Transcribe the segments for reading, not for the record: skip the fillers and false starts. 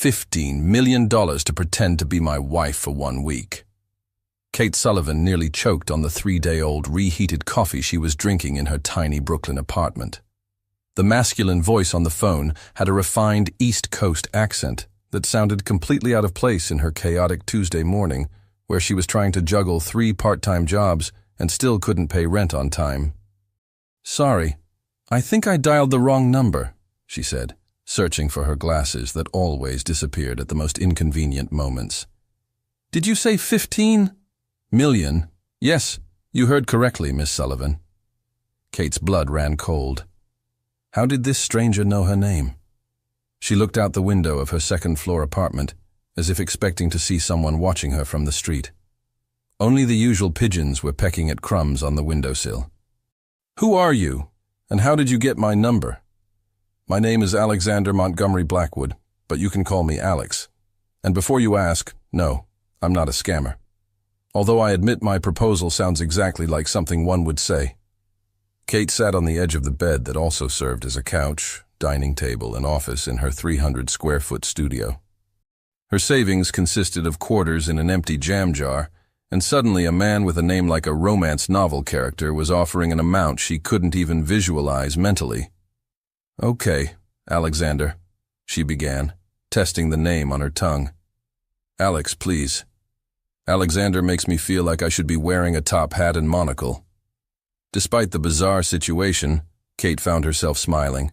$15 million to pretend to be my wife for 1 week. Kate Sullivan nearly choked on the 3-day-old reheated coffee she was drinking in her tiny Brooklyn apartment. The masculine voice on the phone had a refined East Coast accent that sounded completely out of place in her chaotic Tuesday morning, where she was trying to juggle 3 part-time jobs and still couldn't pay rent on time. "Sorry, I think I dialed the wrong number," she said, searching for her glasses that always disappeared at the most inconvenient moments. "Did you say 15 million? Yes, you heard correctly, Miss Sullivan." Kate's blood ran cold. How did this stranger know her name? She looked out the window of her second-floor apartment, as if expecting to see someone watching her from the street. Only the usual pigeons were pecking at crumbs on the windowsill. "Who are you, and how did you get my number?" "My name is Alexander Montgomery Blackwood, but you can call me Alex. And before you ask, no, I'm not a scammer. Although I admit my proposal sounds exactly like something one would say." Kate sat on the edge of the bed that also served as a couch, dining table, and office in her 300-square-foot studio. Her savings consisted of quarters in an empty jam jar, and suddenly a man with a name like a romance novel character was offering an amount she couldn't even visualize mentally. "Okay, Alexander," she began, testing the name on her tongue. "Alex, please. Alexander makes me feel like I should be wearing a top hat and monocle." Despite the bizarre situation, Kate found herself smiling.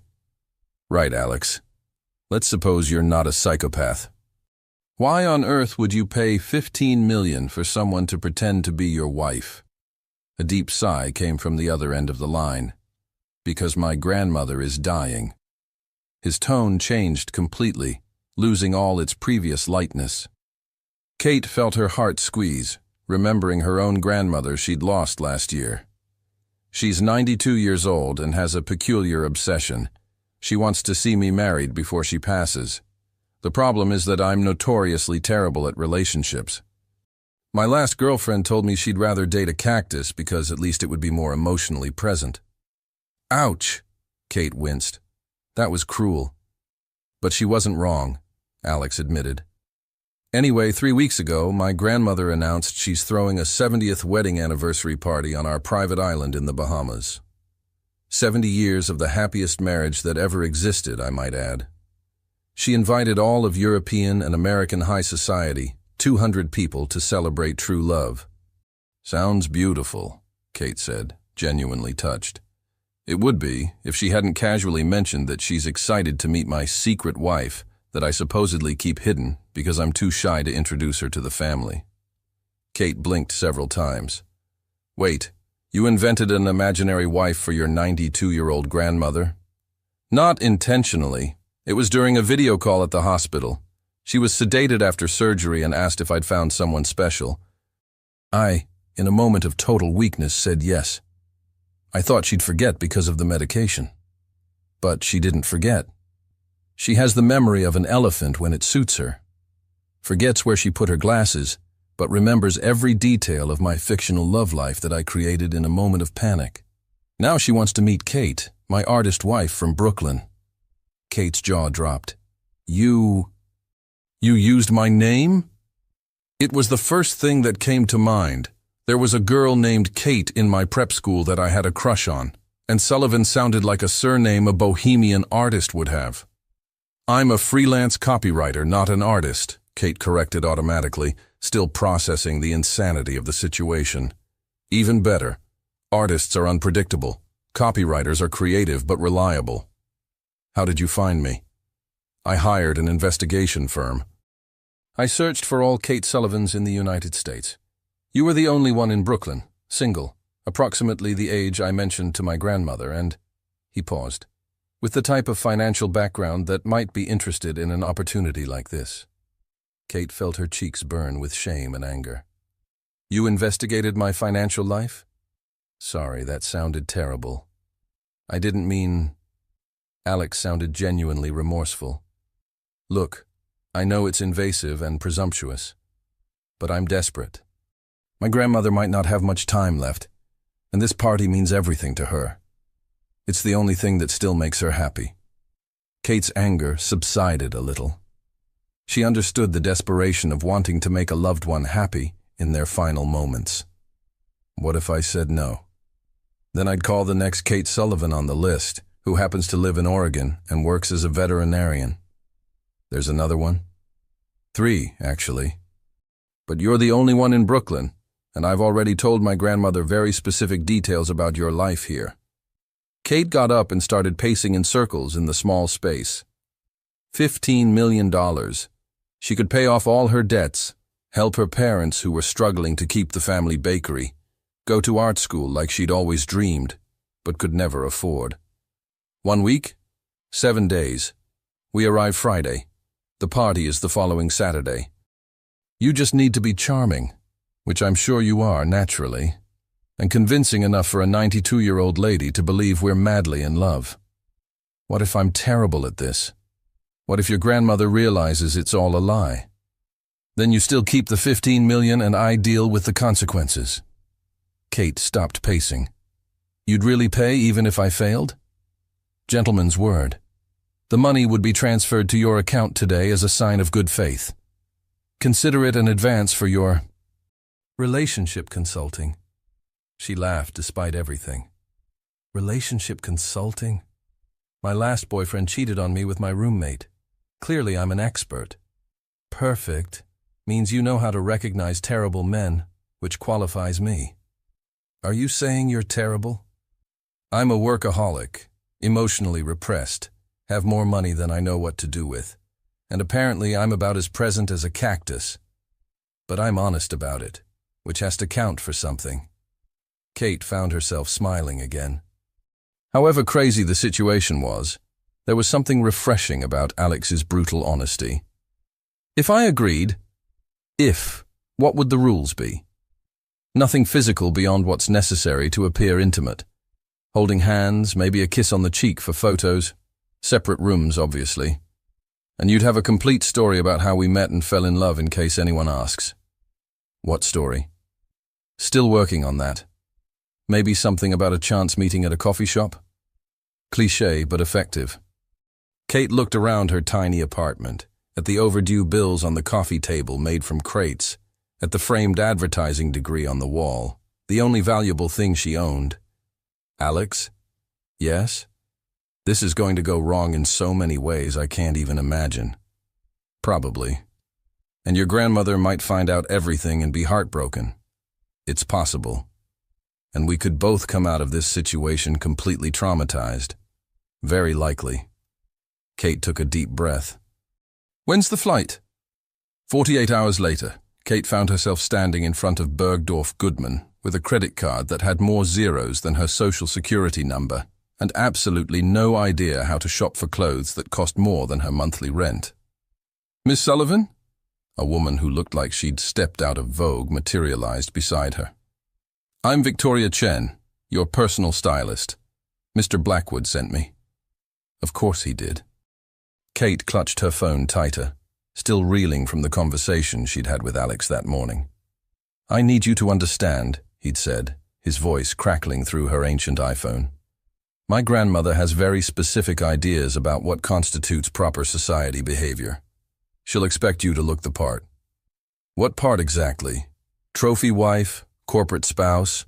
"Right, Alex. Let's suppose you're not a psychopath. Why on earth would you pay $15 million for someone to pretend to be your wife?" A deep sigh came from the other end of the line. "Because my grandmother is dying." His tone changed completely, losing all its previous lightness. Kate felt her heart squeeze, remembering her own grandmother she'd lost last year. She's 92 years old and has a peculiar obsession. She wants to see me married before she passes. The problem is that I'm notoriously terrible at relationships. My last girlfriend told me she'd rather date a cactus because at least it would be more emotionally present. Ouch! Kate winced. That was cruel. But she wasn't wrong, Alex admitted. Anyway, 3 weeks ago, my grandmother announced she's throwing a 70th wedding anniversary party on our private island in the Bahamas. 70 years of the happiest marriage that ever existed, I might add. She invited all of European and American high society, 200 people, to celebrate true love. Sounds beautiful, Kate said, genuinely touched. It would be if she hadn't casually mentioned that she's excited to meet my secret wife that I supposedly keep hidden because I'm too shy to introduce her to the family. Kate blinked several times. Wait, you invented an imaginary wife for your 92-year-old grandmother? Not intentionally. It was during a video call at the hospital. She was sedated after surgery and asked if I'd found someone special. I, in a moment of total weakness, said yes. I thought she'd forget because of the medication. But she didn't forget. She has the memory of an elephant when it suits her. Forgets where she put her glasses, but remembers every detail of my fictional love life that I created in a moment of panic. Now she wants to meet Kate, my artist wife from Brooklyn. Kate's jaw dropped. You used my name? It was the first thing that came to mind. There was a girl named Kate in my prep school that I had a crush on, and Sullivan sounded like a surname a bohemian artist would have. I'm a freelance copywriter, not an artist, Kate corrected automatically, still processing the insanity of the situation. Even better, artists are unpredictable. Copywriters are creative but reliable. How did you find me? I hired an investigation firm. I searched for all Kate Sullivans in the United States. You were the only one in Brooklyn, single, approximately the age I mentioned to my grandmother, and he paused, with the type of financial background that might be interested in an opportunity like this. Kate felt her cheeks burn with shame and anger. You investigated my financial life? Sorry, that sounded terrible. I didn't mean... Alex sounded genuinely remorseful. Look, I know it's invasive and presumptuous, but I'm desperate. My grandmother might not have much time left, and this party means everything to her. It's the only thing that still makes her happy. Kate's anger subsided a little. She understood the desperation of wanting to make a loved one happy in their final moments. What if I said no? Then I'd call the next Kate Sullivan on the list, who happens to live in Oregon and works as a veterinarian. There's another one? 3, actually. But you're the only one in Brooklyn, and I've already told my grandmother very specific details about your life here. Kate got up and started pacing in circles in the small space. $15 million. She could pay off all her debts, help her parents who were struggling to keep the family bakery, go to art school like she'd always dreamed, but could never afford. 1 week? 7 days. We arrive Friday. The party is the following Saturday. You just need to be charming, which I'm sure you are naturally, and convincing enough for a 92-year-old lady to believe we're madly in love. What if I'm terrible at this? What if your grandmother realizes it's all a lie? Then you still keep the $15 million and I deal with the consequences. Kate stopped pacing. You'd really pay even if I failed? Gentleman's word. The money would be transferred to your account today as a sign of good faith. Consider it an advance for your relationship consulting. She laughed despite everything. Relationship consulting? My last boyfriend cheated on me with my roommate. Clearly I'm an expert. Perfect means you know how to recognize terrible men, which qualifies me. Are you saying you're terrible? I'm a workaholic, emotionally repressed, have more money than I know what to do with, and apparently I'm about as present as a cactus. But I'm honest about it, which has to count for something. Kate found herself smiling again. However crazy the situation was, there was something refreshing about Alex's brutal honesty. If I agreed, what would the rules be? Nothing physical beyond what's necessary to appear intimate. Holding hands, maybe a kiss on the cheek for photos, separate rooms obviously. And you'd have a complete story about how we met and fell in love in case anyone asks. What story? Still working on that. Maybe something about a chance meeting at a coffee shop? Cliché, but effective. Kate looked around her tiny apartment, at the overdue bills on the coffee table made from crates, at the framed advertising degree on the wall, the only valuable thing she owned. Alex? Yes? This is going to go wrong in so many ways I can't even imagine. Probably. And your grandmother might find out everything and be heartbroken. It's possible. And we could both come out of this situation completely traumatized. Very likely. Kate took a deep breath. When's the flight? 48 hours later, Kate found herself standing in front of Bergdorf Goodman with a credit card that had more zeros than her social security number and absolutely no idea how to shop for clothes that cost more than her monthly rent. Miss Sullivan? A woman who looked like she'd stepped out of Vogue materialized beside her. I'm Victoria Chen, your personal stylist. Mr. Blackwood sent me. Of course he did. Kate clutched her phone tighter, still reeling from the conversation she'd had with Alex that morning. I need you to understand, he'd said, his voice crackling through her ancient iPhone. My grandmother has very specific ideas about what constitutes proper society behavior. She'll expect you to look the part. What part exactly? Trophy wife? Corporate spouse?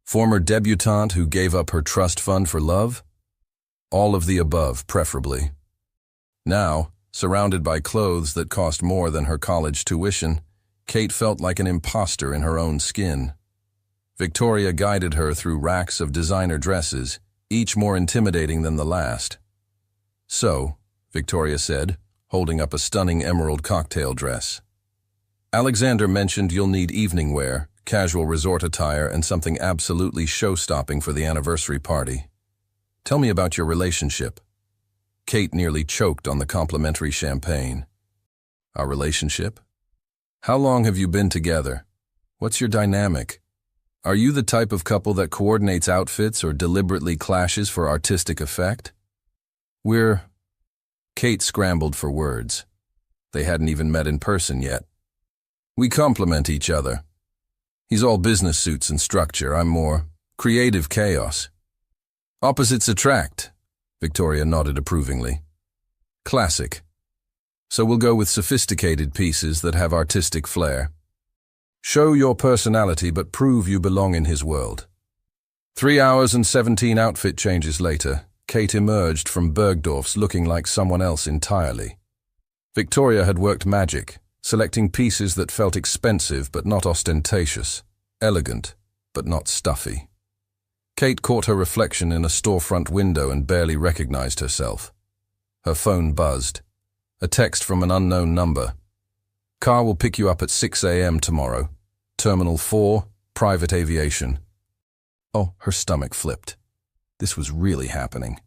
Former debutante who gave up her trust fund for love? All of the above, preferably. Now, surrounded by clothes that cost more than her college tuition, Kate felt like an imposter in her own skin. Victoria guided her through racks of designer dresses, each more intimidating than the last. So, Victoria said, holding up a stunning emerald cocktail dress. Alexander mentioned you'll need evening wear, casual resort attire, and something absolutely show-stopping for the anniversary party. Tell me about your relationship. Kate nearly choked on the complimentary champagne. Our relationship? How long have you been together? What's your dynamic? Are you the type of couple that coordinates outfits or deliberately clashes for artistic effect? Kate scrambled for words. They hadn't even met in person yet. We complement each other. He's all business suits and structure. I'm more creative chaos. Opposites attract, Victoria nodded approvingly. Classic. So we'll go with sophisticated pieces that have artistic flair. Show your personality but prove you belong in his world. 3 hours and 17 outfit changes later, Kate emerged from Bergdorf's looking like someone else entirely. Victoria had worked magic, selecting pieces that felt expensive but not ostentatious, elegant but not stuffy. Kate caught her reflection in a storefront window and barely recognized herself. Her phone buzzed. A text from an unknown number. Car will pick you up at 6 a.m. tomorrow. Terminal 4, private aviation. Oh, her stomach flipped. This was really happening.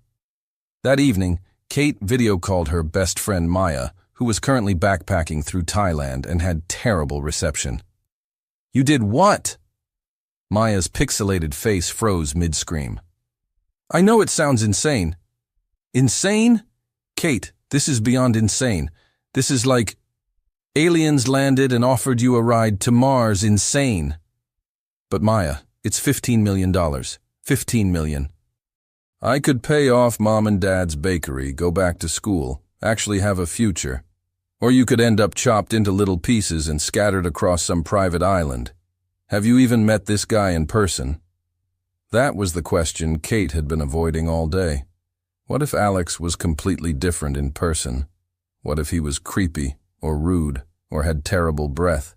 That evening, Kate video called her best friend Maya, who was currently backpacking through Thailand and had terrible reception. "You did what?" Maya's pixelated face froze mid-scream. "I know it sounds insane." "Insane? Kate, this is beyond insane. This is like aliens landed and offered you a ride to Mars. Insane." "But Maya, it's $15 million. $15 million. I could pay off Mom and Dad's bakery, go back to school, actually have a future. Or you could end up chopped into little pieces and scattered across some private island. Have you even met this guy in person?" That was the question Kate had been avoiding all day. What if Alex was completely different in person? What if he was creepy or rude or had terrible breath?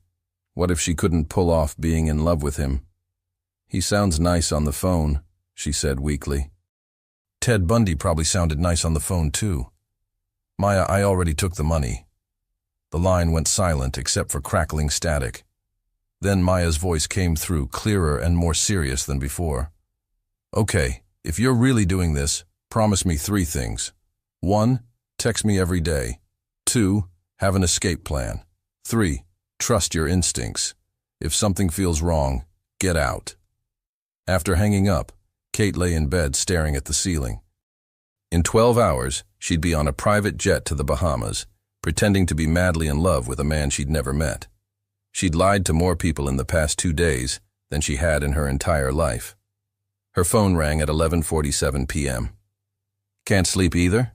What if she couldn't pull off being in love with him? "He sounds nice on the phone," she said weakly. "Ted Bundy probably sounded nice on the phone too." "Maya, I already took the money." The line went silent except for crackling static. Then Maya's voice came through, clearer and more serious than before. "Okay, if you're really doing this, promise me 3 things. 1, text me every day. 2, have an escape plan. 3, trust your instincts. If something feels wrong, get out." After hanging up, Kate lay in bed staring at the ceiling. In 12 hours, she'd be on a private jet to the Bahamas, pretending to be madly in love with a man she'd never met. She'd lied to more people in the past 2 days than she had in her entire life. Her phone rang at 11:47 p.m. "Can't sleep either?"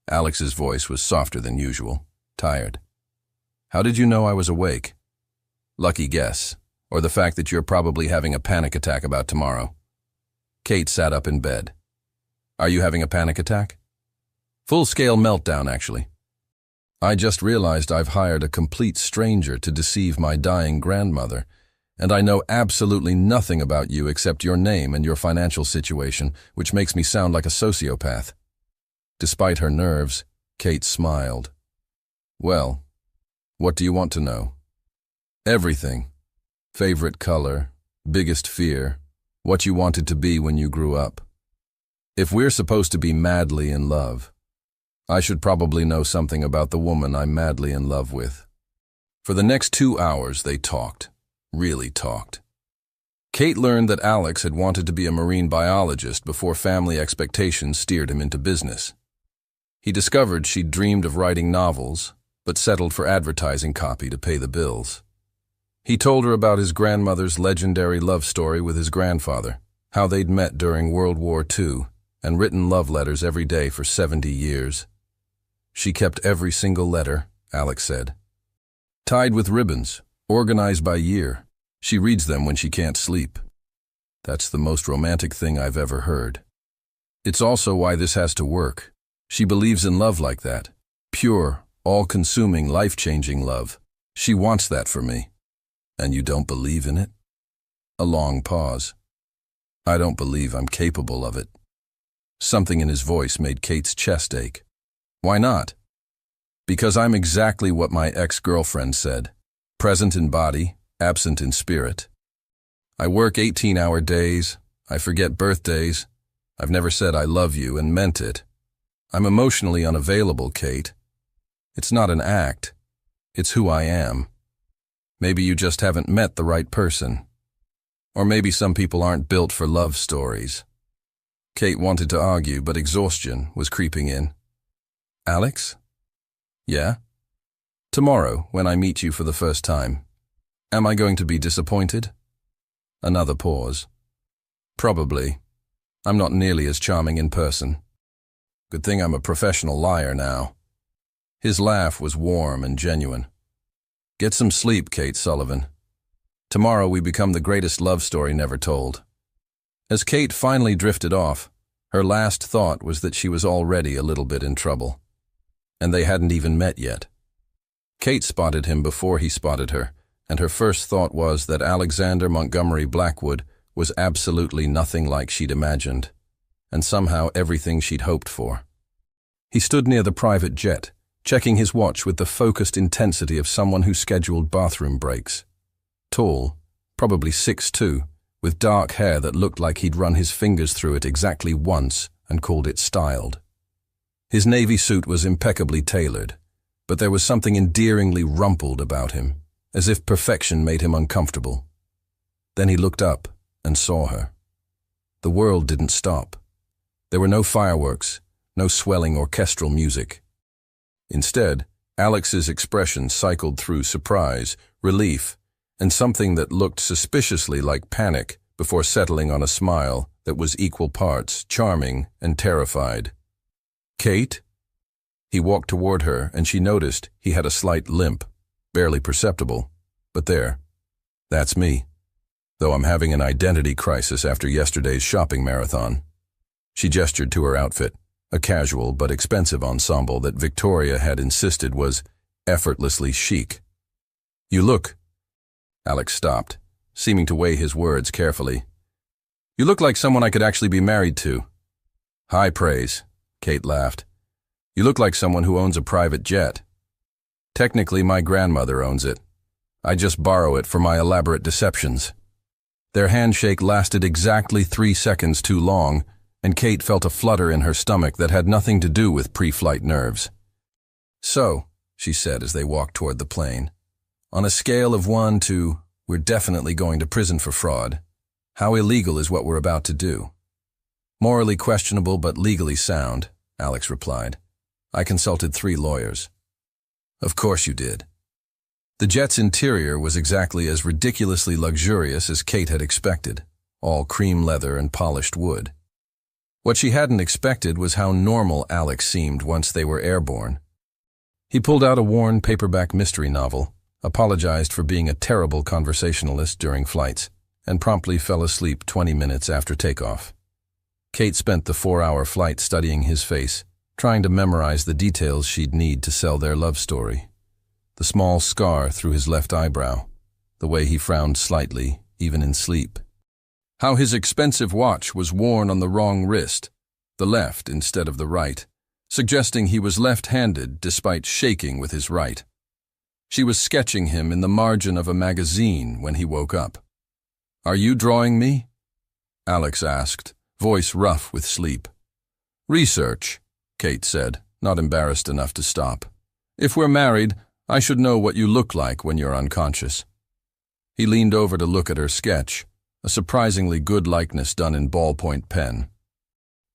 Alex's voice was softer than usual, tired. "How did you know I was awake?" "Lucky guess, or the fact that you're probably having a panic attack about tomorrow." Kate sat up in bed. "Are you having a panic attack?" "Full-scale meltdown, actually. I just realized I've hired a complete stranger to deceive my dying grandmother, and I know absolutely nothing about you except your name and your financial situation, which makes me sound like a sociopath." Despite her nerves, Kate smiled. "Well, what do you want to know?" "Everything. Favorite color, biggest fear, what you wanted to be when you grew up. If we're supposed to be madly in love, I should probably know something about the woman I'm madly in love with." For the next 2 hours, they talked. Really talked. Kate learned that Alex had wanted to be a marine biologist before family expectations steered him into business. He discovered she'd dreamed of writing novels, but settled for advertising copy to pay the bills. He told her about his grandmother's legendary love story with his grandfather, how they'd met during World War II and written love letters every day for 70 years. She kept every single letter, Alex said. Tied with ribbons, organized by year. She reads them when she can't sleep. That's the most romantic thing I've ever heard. It's also why this has to work. She believes in love like that. Pure, all-consuming, life-changing love. She wants that for me. And you don't believe in it? A long pause. I don't believe I'm capable of it. Something in his voice made Kate's chest ache. Why not? Because I'm exactly what my ex-girlfriend said. Present in body, absent in spirit. I work 18-hour days. I forget birthdays. I've never said I love you and meant it. I'm emotionally unavailable, Kate. It's not an act. It's who I am. Maybe you just haven't met the right person. Or maybe some people aren't built for love stories. Kate wanted to argue, but exhaustion was creeping in. Alex? Yeah? Tomorrow, when I meet you for the first time, am I going to be disappointed? Another pause. Probably. I'm not nearly as charming in person. Good thing I'm a professional liar now. His laugh was warm and genuine. "Get some sleep, Kate Sullivan. Tomorrow we become the greatest love story never told." As Kate finally drifted off, her last thought was that she was already a little bit in trouble. And they hadn't even met yet. Kate spotted him before he spotted her, and her first thought was that Alexander Montgomery Blackwood was absolutely nothing like she'd imagined, and somehow everything she'd hoped for. He stood near the private jet, checking his watch with the focused intensity of someone who scheduled bathroom breaks. Tall, probably 6'2", with dark hair that looked like he'd run his fingers through it exactly once and called it styled. His navy suit was impeccably tailored, but there was something endearingly rumpled about him, as if perfection made him uncomfortable. Then he looked up and saw her. The world didn't stop. There were no fireworks, no swelling orchestral music. Instead, Alex's expression cycled through surprise, relief, and something that looked suspiciously like panic before settling on a smile that was equal parts charming and terrified. "Kate?" He walked toward her, and she noticed he had a slight limp, barely perceptible, but there. "That's me, though I'm having an identity crisis after yesterday's shopping marathon." She gestured to her outfit, a casual but expensive ensemble that Victoria had insisted was effortlessly chic. "You look—" Alex stopped, seeming to weigh his words carefully. "You look like someone I could actually be married to." "High praise," Kate laughed. "You look like someone who owns a private jet." "Technically, my grandmother owns it. I just borrow it for my elaborate deceptions." Their handshake lasted exactly 3 seconds too long, and Kate felt a flutter in her stomach that had nothing to do with pre-flight nerves. "So," she said as they walked toward the plane, "on a scale of 1 to, we're definitely going to prison for fraud, how illegal is what we're about to do?" "Morally questionable but legally sound," Alex replied. "I consulted 3 lawyers." "Of course you did." The jet's interior was exactly as ridiculously luxurious as Kate had expected, all cream leather and polished wood. What she hadn't expected was how normal Alex seemed once they were airborne. He pulled out a worn paperback mystery novel, apologized for being a terrible conversationalist during flights, and promptly fell asleep 20 minutes after takeoff. Kate spent the 4-hour flight studying his face, trying to memorize the details she'd need to sell their love story. The small scar through his left eyebrow, the way he frowned slightly, even in sleep. How his expensive watch was worn on the wrong wrist, the left instead of the right, suggesting he was left-handed despite shaking with his right. She was sketching him in the margin of a magazine when he woke up. "Are you drawing me?" Alex asked, voice rough with sleep. "Research," Kate said, not embarrassed enough to stop. "If we're married, I should know what you look like when you're unconscious." He leaned over to look at her sketch, a surprisingly good likeness done in ballpoint pen.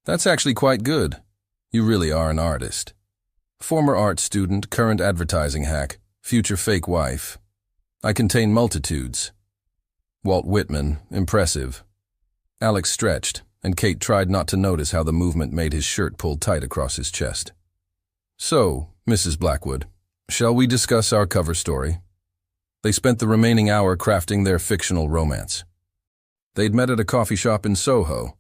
"That's actually quite good. You really are an artist. Former art student, current advertising hack, future fake wife. I contain multitudes." Walt Whitman, impressive. Alex stretched, and Kate tried not to notice how the movement made his shirt pull tight across his chest. "So, Mrs. Blackwood, shall we discuss our cover story?" They spent the remaining hour crafting their fictional romance. They'd met at a coffee shop in Soho.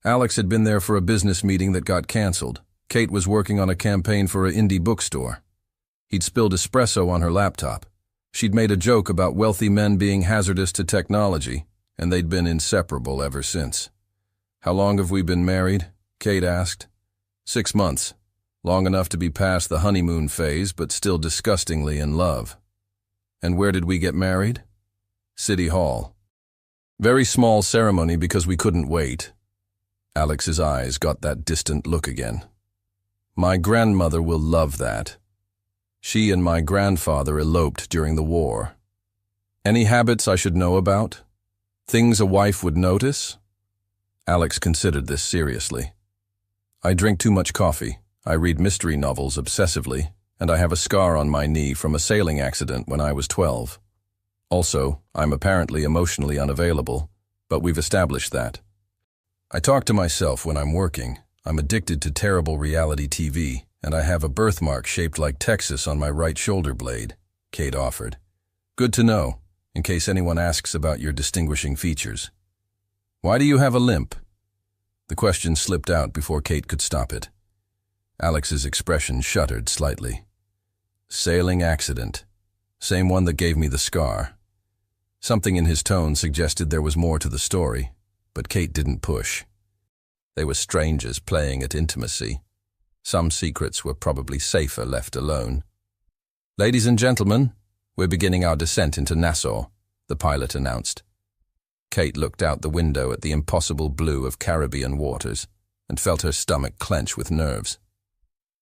Alex had been there for a business meeting that got canceled. Kate was working on a campaign for an indie bookstore. He'd spilled espresso on her laptop. She'd made a joke about wealthy men being hazardous to technology, and they'd been inseparable ever since. "How long have we been married?" Kate asked. 6 months. Long enough to be past the honeymoon phase, but still disgustingly in love. "And where did we get married?" "City Hall. Very small ceremony because we couldn't wait." Alex's eyes got that distant look again. "My grandmother will love that. She and my grandfather eloped during the war. Any habits I should know about? Things a wife would notice?" Alex considered this seriously. "I drink too much coffee. I read mystery novels obsessively, and I have a scar on my knee from a sailing accident when I was 12. Also, I'm apparently emotionally unavailable, but we've established that. I talk to myself when I'm working. I'm addicted to terrible reality TV, And I have a birthmark shaped like Texas on my right shoulder blade, Kate offered. Good to know, in case anyone asks about your distinguishing features. Why do you have a limp? The question slipped out before Kate could stop it. Alex's expression shuddered slightly. Sailing accident. Same one that gave me the scar. Something in his tone suggested there was more to the story, but Kate didn't push. They were strangers playing at intimacy. Some secrets were probably safer left alone. Ladies and gentlemen, we're beginning our descent into Nassau, the pilot announced. Kate looked out the window at the impossible blue of Caribbean waters and felt her stomach clench with nerves.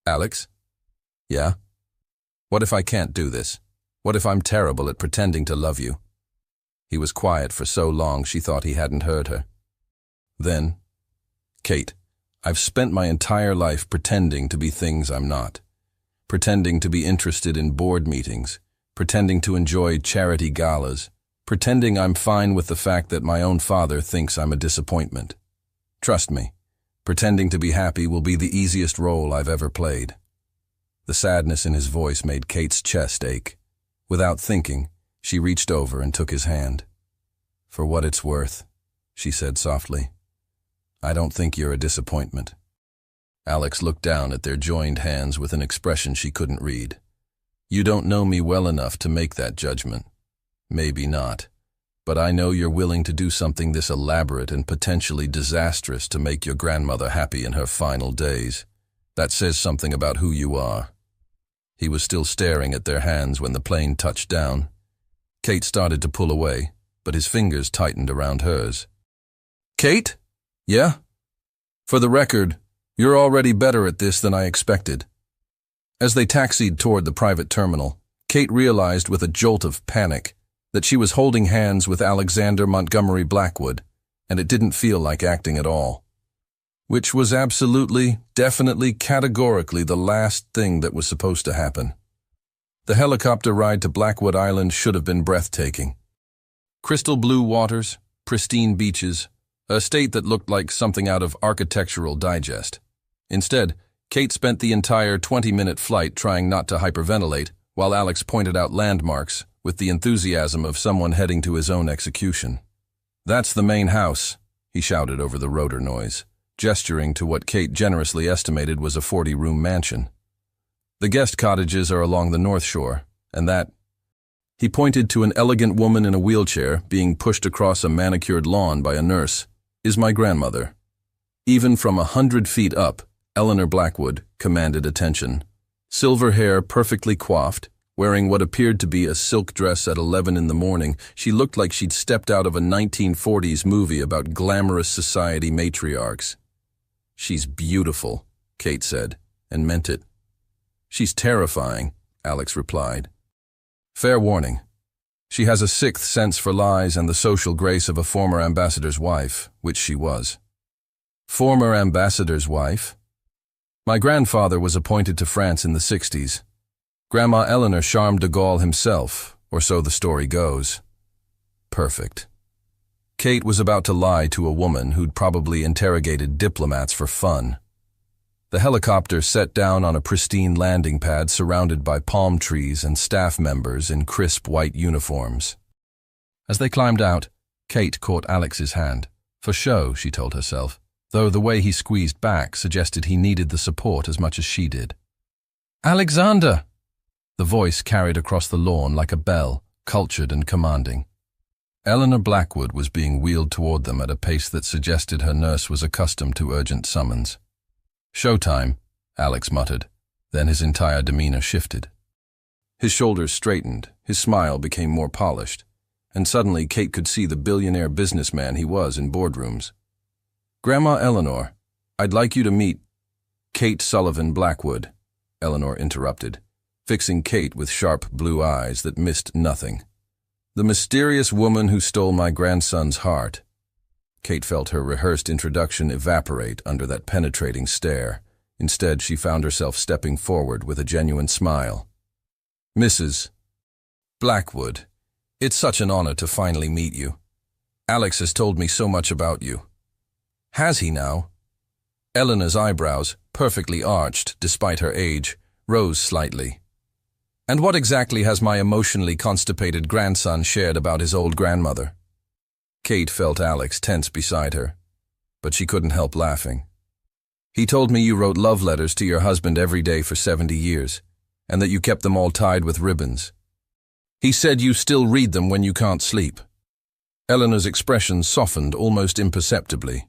Alex? Yeah? What if I can't do this? What if I'm terrible at pretending to love you? He was quiet for so long she thought he hadn't heard her. Then, Kate, I've spent my entire life pretending to be things I'm not. Pretending to be interested in board meetings, pretending to enjoy charity galas, pretending I'm fine with the fact that my own father thinks I'm a disappointment. Trust me, pretending to be happy will be the easiest role I've ever played. The sadness in his voice made Kate's chest ache. Without thinking, she reached over and took his hand. For what it's worth, she said softly, I don't think you're a disappointment. Alex looked down at their joined hands with an expression she couldn't read. You don't know me well enough to make that judgment. Maybe not. But I know you're willing to do something this elaborate and potentially disastrous to make your grandmother happy in her final days. That says something about who you are. He was still staring at their hands when the plane touched down. Kate started to pull away, but his fingers tightened around hers. Kate? Yeah? For the record, you're already better at this than I expected. As they taxied toward the private terminal, Kate realized with a jolt of panic that she was holding hands with Alexander Montgomery Blackwood, and it didn't feel like acting at all. Which was absolutely, definitely, categorically the last thing that was supposed to happen. The helicopter ride to Blackwood Island should have been breathtaking. Crystal blue waters, pristine beaches, a state that looked like something out of Architectural Digest. Instead, Kate spent the entire 20-minute flight trying not to hyperventilate while Alex pointed out landmarks with the enthusiasm of someone heading to his own execution. That's the main house, he shouted over the rotor noise, gesturing to what Kate generously estimated was a 40-room mansion. The guest cottages are along the North Shore, and that... He pointed to an elegant woman in a wheelchair being pushed across a manicured lawn by a nurse, is my grandmother. Even from 100 feet up, Eleanor Blackwood commanded attention. Silver hair perfectly coiffed, wearing what appeared to be a silk dress at 11 in the morning, she looked like she'd stepped out of a 1940s movie about glamorous society matriarchs. She's beautiful, Kate said, and meant it. She's terrifying, Alex replied. Fair warning. She has a sixth sense for lies and the social grace of a former ambassador's wife, which she was. Former ambassador's wife? My grandfather was appointed to France in the 60s. Grandma Eleanor charmed de Gaulle himself, or so the story goes. Perfect. Kate was about to lie to a woman who'd probably interrogated diplomats for fun. The helicopter set down on a pristine landing pad surrounded by palm trees and staff members in crisp white uniforms. As they climbed out, Kate caught Alex's hand. For show, she told herself, though the way he squeezed back suggested he needed the support as much as she did. Alexander! The voice carried across the lawn like a bell, cultured and commanding. Eleanor Blackwood was being wheeled toward them at a pace that suggested her nurse was accustomed to urgent summons. Showtime, Alex muttered. Then his entire demeanor shifted. His shoulders straightened, his smile became more polished, and suddenly Kate could see the billionaire businessman he was in boardrooms. Grandma Eleanor, I'd like you to meet... Kate Sullivan Blackwood, Eleanor interrupted, fixing Kate with sharp blue eyes that missed nothing. The mysterious woman who stole my grandson's heart. Kate felt her rehearsed introduction evaporate under that penetrating stare. Instead, she found herself stepping forward with a genuine smile. Mrs. Blackwood, it's such an honor to finally meet you. Alex has told me so much about you. Has he now? Eleanor's eyebrows, perfectly arched despite her age, rose slightly. And what exactly has my emotionally constipated grandson shared about his old grandmother? Kate felt Alex tense beside her, but she couldn't help laughing. He told me you wrote love letters to your husband every day for 70 years, and that you kept them all tied with ribbons. He said you still read them when you can't sleep. Eleanor's expression softened almost imperceptibly.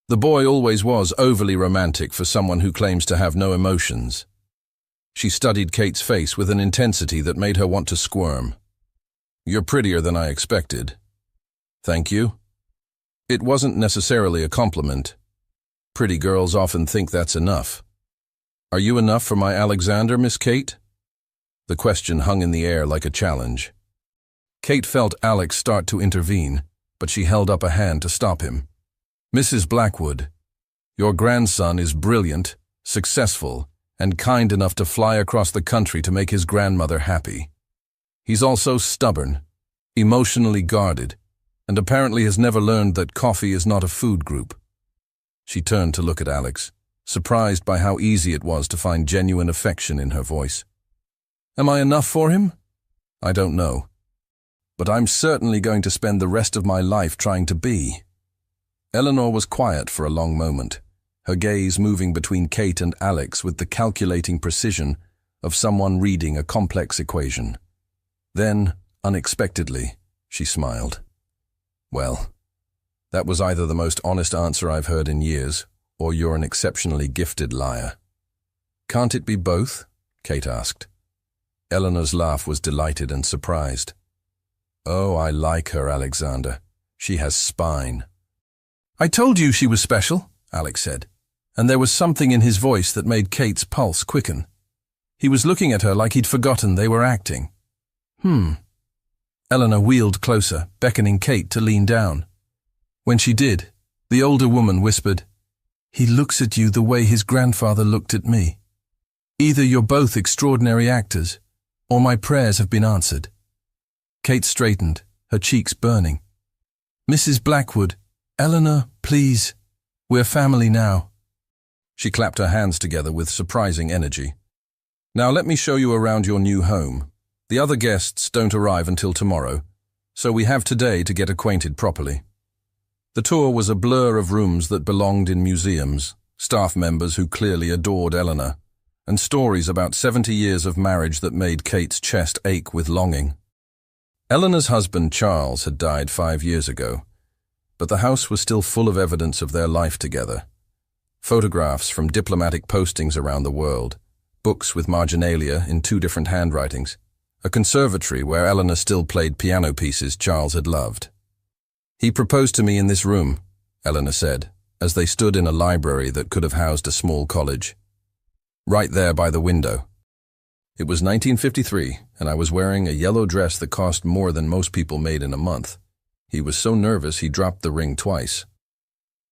The boy always was overly romantic for someone who claims to have no emotions. She studied Kate's face with an intensity that made her want to squirm. You're prettier than I expected. Thank you. It wasn't necessarily a compliment. Pretty girls often think that's enough. Are you enough for my Alexander, Miss Kate? The question hung in the air like a challenge. Kate felt Alex start to intervene, but she held up a hand to stop him. Mrs. Blackwood, your grandson is brilliant, successful, and kind enough to fly across the country to make his grandmother happy. He's also stubborn, emotionally guarded, and apparently has never learned that coffee is not a food group. She turned to look at Alex, surprised by how easy it was to find genuine affection in her voice. Am I enough for him? I don't know. But I'm certainly going to spend the rest of my life trying to be. Eleanor was quiet for a long moment, her gaze moving between Kate and Alex with the calculating precision of someone reading a complex equation. Then, unexpectedly, she smiled. Well, that was either the most honest answer I've heard in years, or you're an exceptionally gifted liar. Can't it be both? Kate asked. Eleanor's laugh was delighted and surprised. Oh, I like her, Alexander. She has spine. I told you she was special, Alex said, and there was something in his voice that made Kate's pulse quicken. He was looking at her like he'd forgotten they were acting. Eleanor wheeled closer, beckoning Kate to lean down. When she did, the older woman whispered, He looks at you the way his grandfather looked at me. Either you're both extraordinary actors, or my prayers have been answered. Kate straightened, her cheeks burning. Mrs. Blackwood, Eleanor, please. We're family now. She clapped her hands together with surprising energy. Now let me show you around your new home. The other guests don't arrive until tomorrow, so we have today to get acquainted properly. The tour was a blur of rooms that belonged in museums, staff members who clearly adored Eleanor, and stories about 70 years of marriage that made Kate's chest ache with longing. Eleanor's husband Charles had died 5 years ago, but the house was still full of evidence of their life together. Photographs from diplomatic postings around the world, books with marginalia in 2 different handwritings, a conservatory where Eleanor still played piano pieces Charles had loved. He proposed to me in this room, Eleanor said, as they stood in a library that could have housed a small college. Right there by the window. It was 1953, and I was wearing a yellow dress that cost more than most people made in a month. He was so nervous he dropped the ring twice.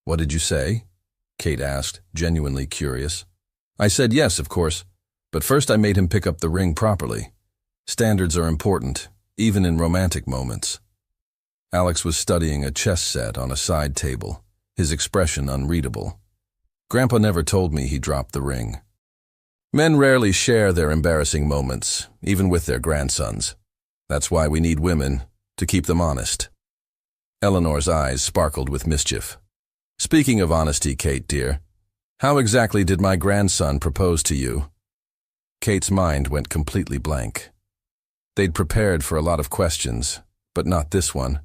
What did you say? Kate asked, genuinely curious. I said yes, of course, but first I made him pick up the ring properly. Standards are important, even in romantic moments. Alex was studying a chess set on a side table, his expression unreadable. Grandpa never told me he dropped the ring. Men rarely share their embarrassing moments, even with their grandsons. That's why we need women, to keep them honest. Eleanor's eyes sparkled with mischief. Speaking of honesty, Kate, dear, how exactly did my grandson propose to you? Kate's mind went completely blank. They'd prepared for a lot of questions, but not this one.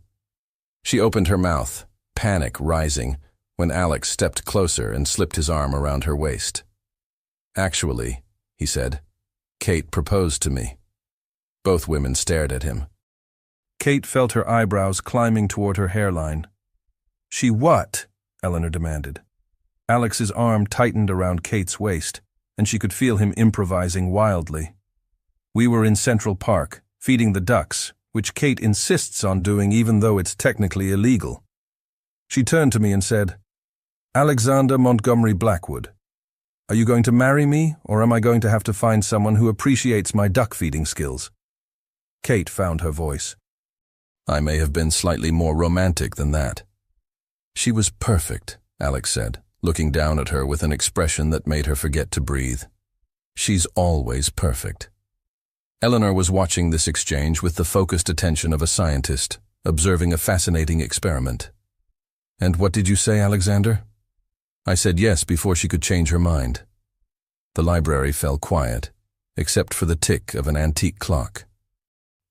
She opened her mouth, panic rising, when Alex stepped closer and slipped his arm around her waist. Actually, he said, Kate proposed to me. Both women stared at him. Kate felt her eyebrows climbing toward her hairline. She what? Eleanor demanded. Alex's arm tightened around Kate's waist, and she could feel him improvising wildly. We were in Central Park, feeding the ducks, which Kate insists on doing even though it's technically illegal. She turned to me and said, Alexander Montgomery Blackwood, are you going to marry me, or am I going to have to find someone who appreciates my duck-feeding skills? Kate found her voice. I may have been slightly more romantic than that. She was perfect, Alex said, looking down at her with an expression that made her forget to breathe. She's always perfect. Eleanor was watching this exchange with the focused attention of a scientist, observing a fascinating experiment. "And what did you say, Alexander?" I said yes before she could change her mind. The library fell quiet, except for the tick of an antique clock.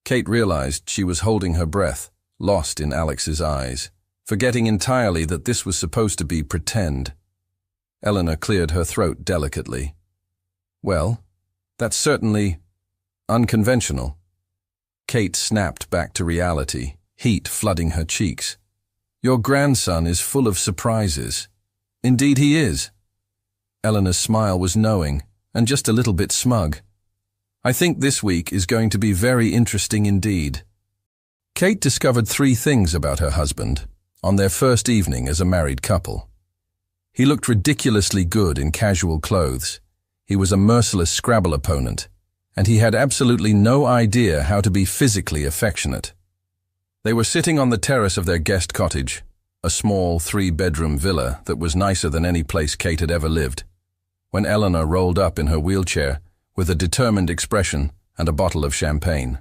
Kate realized she was holding her breath, lost in Alex's eyes, forgetting entirely that this was supposed to be pretend. Eleanor cleared her throat delicately. "Well, that's certainly unconventional." Kate snapped back to reality, heat flooding her cheeks. "Your grandson is full of surprises." "Indeed he is." Eleanor's smile was knowing, and just a little bit smug. "I think this week is going to be very interesting indeed." Kate discovered 3 things about her husband on their first evening as a married couple. He looked ridiculously good in casual clothes. He was a merciless Scrabble opponent, and he had absolutely no idea how to be physically affectionate. They were sitting on the terrace of their guest cottage, a small 3-bedroom villa that was nicer than any place Kate had ever lived, when Eleanor rolled up in her wheelchair with a determined expression and a bottle of champagne.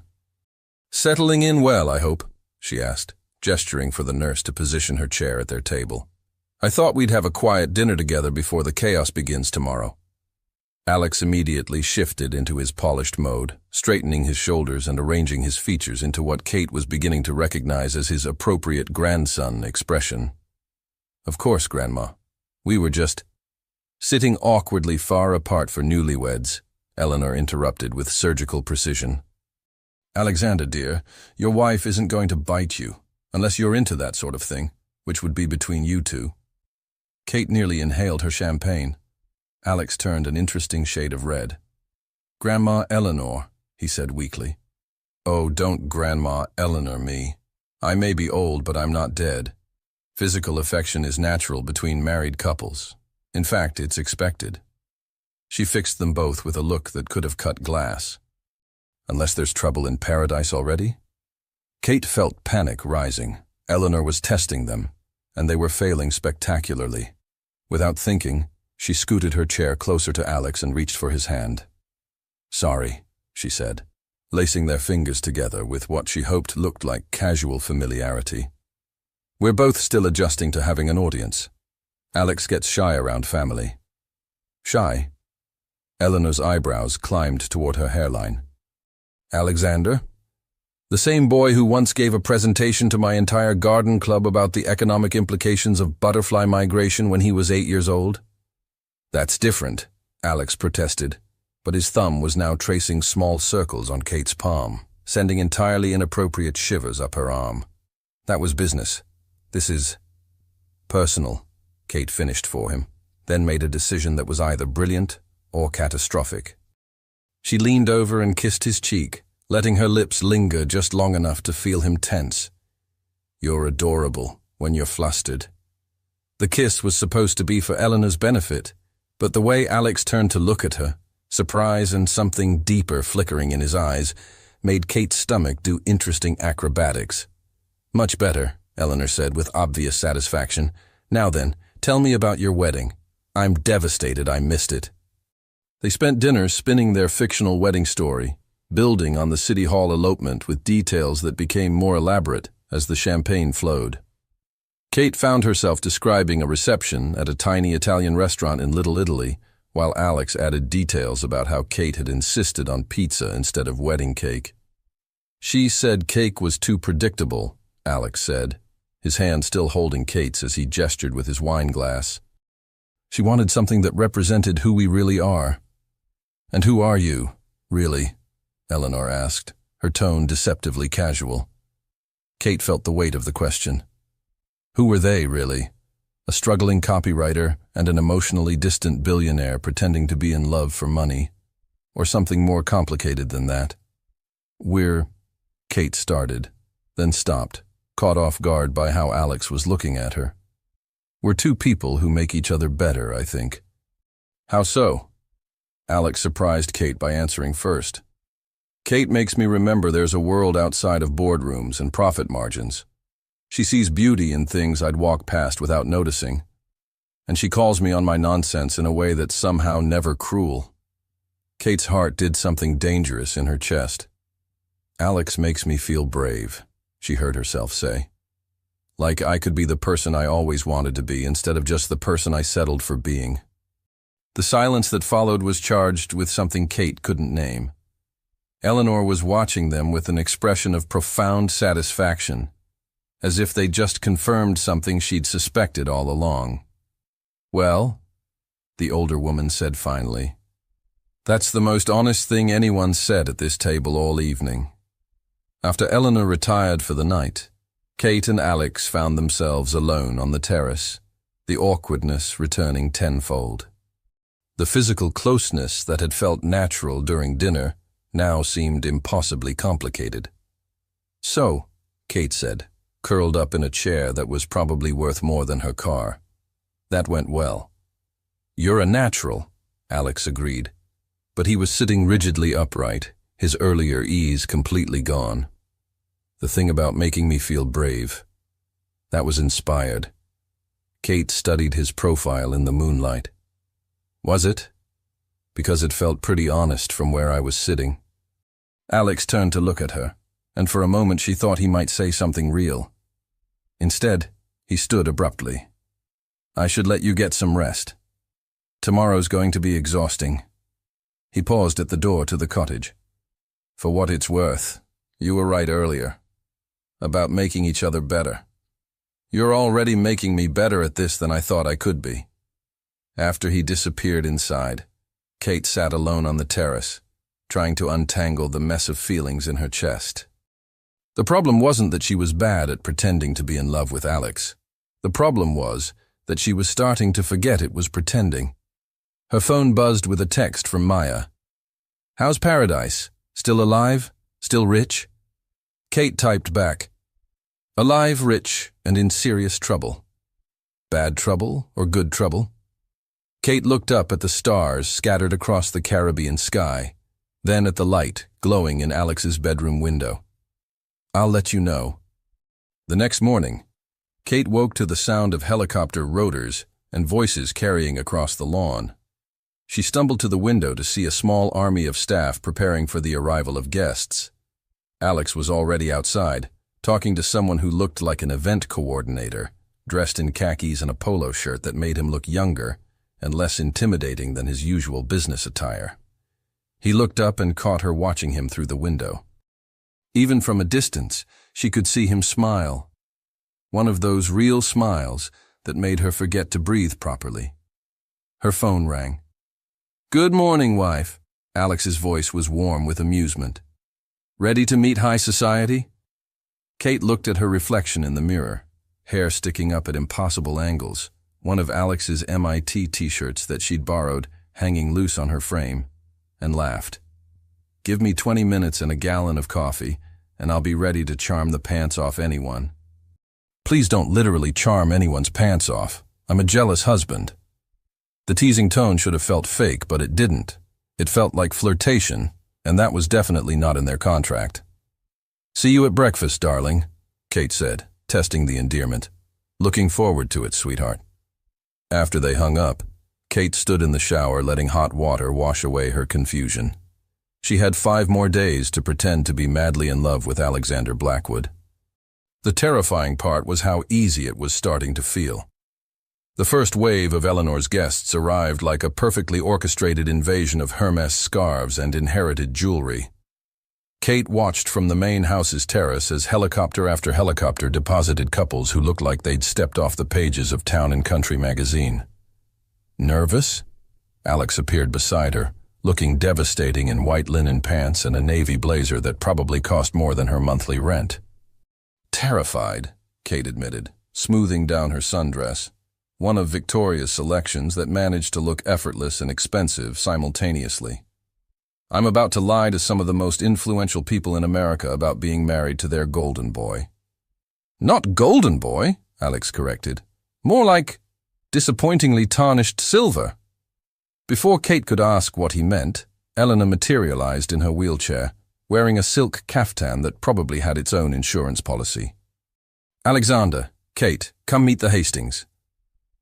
"Settling in well, I hope?" she asked, gesturing for the nurse to position her chair at their table. "I thought we'd have a quiet dinner together before the chaos begins tomorrow." Alex immediately shifted into his polished mode, straightening his shoulders and arranging his features into what Kate was beginning to recognize as his appropriate grandson expression. "Of course, Grandma. We were just—" "Sitting awkwardly far apart for newlyweds," Eleanor interrupted with surgical precision. "Alexander, dear, your wife isn't going to bite you, unless you're into that sort of thing, which would be between you two." Kate nearly inhaled her champagne. Alex turned an interesting shade of red. "Grandma Eleanor," he said weakly. "Oh, don't Grandma Eleanor me. I may be old, but I'm not dead. Physical affection is natural between married couples. In fact, it's expected." She fixed them both with a look that could have cut glass. "Unless there's trouble in paradise already?" Kate felt panic rising. Eleanor was testing them, and they were failing spectacularly. Without thinking, she scooted her chair closer to Alex and reached for his hand. "Sorry," she said, lacing their fingers together with what she hoped looked like casual familiarity. "We're both still adjusting to having an audience. Alex gets shy around family." "Shy?" Eleanor's eyebrows climbed toward her hairline. "Alexander? The same boy who once gave a presentation to my entire garden club about the economic implications of butterfly migration when he was 8 years old?" "That's different," Alex protested, but his thumb was now tracing small circles on Kate's palm, sending entirely inappropriate shivers up her arm. "That was business. This is personal," Kate finished for him, then made a decision that was either brilliant or catastrophic. She leaned over and kissed his cheek, letting her lips linger just long enough to feel him tense. "You're adorable when you're flustered." The kiss was supposed to be for Eleanor's benefit, but the way Alex turned to look at her, surprise and something deeper flickering in his eyes, made Kate's stomach do interesting acrobatics. "Much better," Eleanor said with obvious satisfaction. "Now then, tell me about your wedding. I'm devastated I missed it." They spent dinner spinning their fictional wedding story, building on the City Hall elopement with details that became more elaborate as the champagne flowed. Kate found herself describing a reception at a tiny Italian restaurant in Little Italy, while Alex added details about how Kate had insisted on pizza instead of wedding cake. "She said cake was too predictable," Alex said, his hand still holding Kate's as he gestured with his wine glass. "She wanted something that represented who we really are." "And who are you, really?" Eleanor asked, her tone deceptively casual. Kate felt the weight of the question. Who were they, really? A struggling copywriter and an emotionally distant billionaire pretending to be in love for money? Or something more complicated than that? Kate started, then stopped, caught off guard by how Alex was looking at her. "We're two people who make each other better, I think." "How so?" Alex surprised Kate by answering first. "Kate makes me remember there's a world outside of boardrooms and profit margins. She sees beauty in things I'd walk past without noticing. and she calls me on my nonsense in a way that's somehow never cruel. Kate's heart did something dangerous in her chest. Alex makes me feel brave, she heard herself say. Like I could be the person I always wanted to be instead of just the person I settled for being. The silence that followed was charged with something Kate couldn't name. Eleanor was watching them with an expression of profound satisfaction, as if they'd just confirmed something she'd suspected all along. "Well," the older woman said finally, "that's the most honest thing anyone said at this table all evening." After Eleanor retired for the night, Kate and Alex found themselves alone on the terrace, the awkwardness returning tenfold. The physical closeness that had felt natural during dinner now seemed impossibly complicated. "So," Kate said, curled up in a chair that was probably worth more than her car. "That went well." "You're a natural," Alex agreed, but he was sitting rigidly upright, his earlier ease completely gone. "The thing about making me feel brave, that was inspired." Kate studied his profile in the moonlight. "Was it?" "Because it felt pretty honest from where I was sitting." Alex turned to look at her, and for a moment she thought he might say something real. Instead, he stood abruptly. "I should let you get some rest. Tomorrow's going to be exhausting." He paused at the door to the cottage. "For what it's worth, you were right earlier. About making each other better. You're already making me better at this than I thought I could be." After he disappeared inside, Kate sat alone on the terrace, trying to untangle the mess of feelings in her chest. The problem wasn't that she was bad at pretending to be in love with Alex. The problem was that she was starting to forget it was pretending. Her phone buzzed with a text from Maya. "How's Paradise? Still alive? Still rich?" Kate typed back, "Alive, rich, and in serious trouble." Bad trouble or good trouble? Kate looked up at the stars scattered across the Caribbean sky, then at the light glowing in Alex's bedroom window. "I'll let you know." The next morning, Kate woke to the sound of helicopter rotors and voices carrying across the lawn. She stumbled to the window to see a small army of staff preparing for the arrival of guests. Alex was already outside, talking to someone who looked like an event coordinator, dressed in khakis and a polo shirt that made him look younger and less intimidating than his usual business attire. He looked up and caught her watching him through the window. Even from a distance, she could see him smile. One of those real smiles that made her forget to breathe properly. Her phone rang. "Good morning, wife." Alex's voice was warm with amusement. "Ready to meet high society?" Kate looked at her reflection in the mirror, hair sticking up at impossible angles, one of Alex's MIT t-shirts that she'd borrowed hanging loose on her frame, and laughed. "Give me 20 minutes and a gallon of coffee, and I'll be ready to charm the pants off anyone." "Please don't literally charm anyone's pants off. I'm a jealous husband." The teasing tone should have felt fake, but it didn't. It felt like flirtation, and that was definitely not in their contract. "See you at breakfast, darling," Kate said, testing the endearment. "Looking forward to it, sweetheart." After they hung up, Kate stood in the shower letting hot water wash away her confusion. She had 5 more days to pretend to be madly in love with Alexander Blackwood. The terrifying part was how easy it was starting to feel. The first wave of Eleanor's guests arrived like a perfectly orchestrated invasion of Hermes scarves and inherited jewelry. Kate watched from the main house's terrace as helicopter after helicopter deposited couples who looked like they'd stepped off the pages of Town and Country magazine. "Nervous?" Alex appeared beside her, looking devastating in white linen pants and a navy blazer that probably cost more than her monthly rent. "Terrified," Kate admitted, smoothing down her sundress, one of Victoria's selections that managed to look effortless and expensive simultaneously. "I'm about to lie to some of the most influential people in America about being married to their golden boy." "Not golden boy," Alex corrected. "More like disappointingly tarnished silver." Before Kate could ask what he meant, Eleanor materialized in her wheelchair, wearing a silk caftan that probably had its own insurance policy. "Alexander, Kate, come meet the Hastings."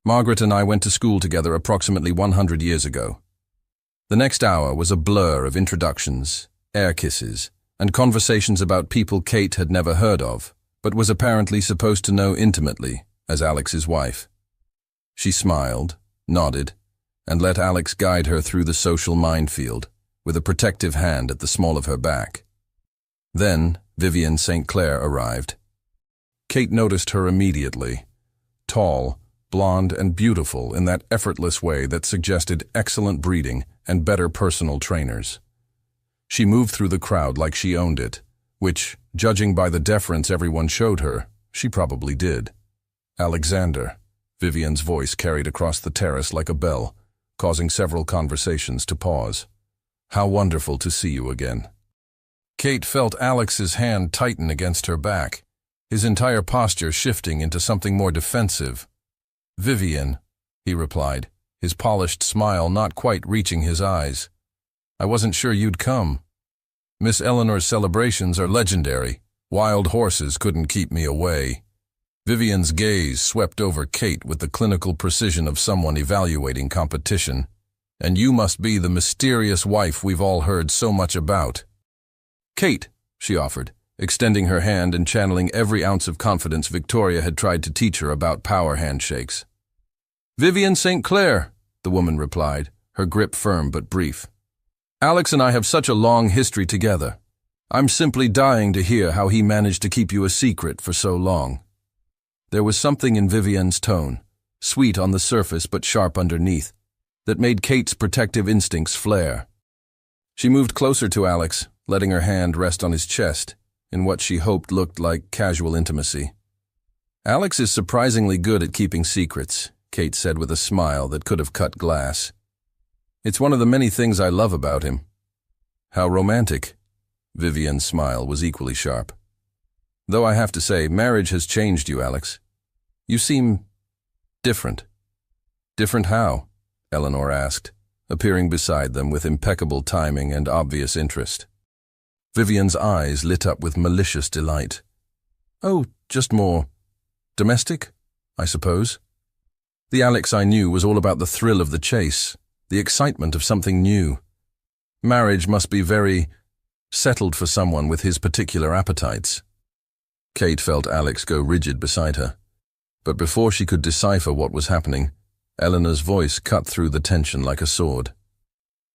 Margaret and I went to school together approximately 100 years ago. The next hour was a blur of introductions, air kisses, and conversations about people Kate had never heard of, but was apparently supposed to know intimately as Alex's wife. She smiled, nodded, and let Alex guide her through the social minefield, with a protective hand at the small of her back. Then Vivienne St. Clair arrived. Kate noticed her immediately. Tall, blonde, and beautiful in that effortless way that suggested excellent breeding and better personal trainers. She moved through the crowd like she owned it, which, judging by the deference everyone showed her, she probably did. Alexander, Vivienne's voice carried across the terrace like a bell, causing several conversations to pause. How wonderful to see you again. Kate felt Alex's hand tighten against her back, his entire posture shifting into something more defensive. Vivienne, he replied, his polished smile not quite reaching his eyes. I wasn't sure you'd come. Miss Eleanor's celebrations are legendary. Wild horses couldn't keep me away. Vivienne's gaze swept over Kate with the clinical precision of someone evaluating competition. And you must be the mysterious wife we've all heard so much about. Kate, she offered, extending her hand and channeling every ounce of confidence Victoria had tried to teach her about power handshakes. Vivienne St. Clair, the woman replied, her grip firm but brief. Alex and I have such a long history together. I'm simply dying to hear how he managed to keep you a secret for so long. There was something in Vivienne's tone, sweet on the surface but sharp underneath, that made Kate's protective instincts flare. She moved closer to Alex, letting her hand rest on his chest, in what she hoped looked like casual intimacy. Alex is surprisingly good at keeping secrets, Kate said with a smile that could have cut glass. It's one of the many things I love about him. How romantic. Vivienne's smile was equally sharp. Though I have to say, marriage has changed you, Alex. You seem different. Different how? Eleanor asked, appearing beside them with impeccable timing and obvious interest. Vivienne's eyes lit up with malicious delight. Oh, just more domestic, I suppose. The Alex I knew was all about the thrill of the chase, the excitement of something new. Marriage must be very settled for someone with his particular appetites. Kate felt Alex go rigid beside her. But before she could decipher what was happening, Eleanor's voice cut through the tension like a sword.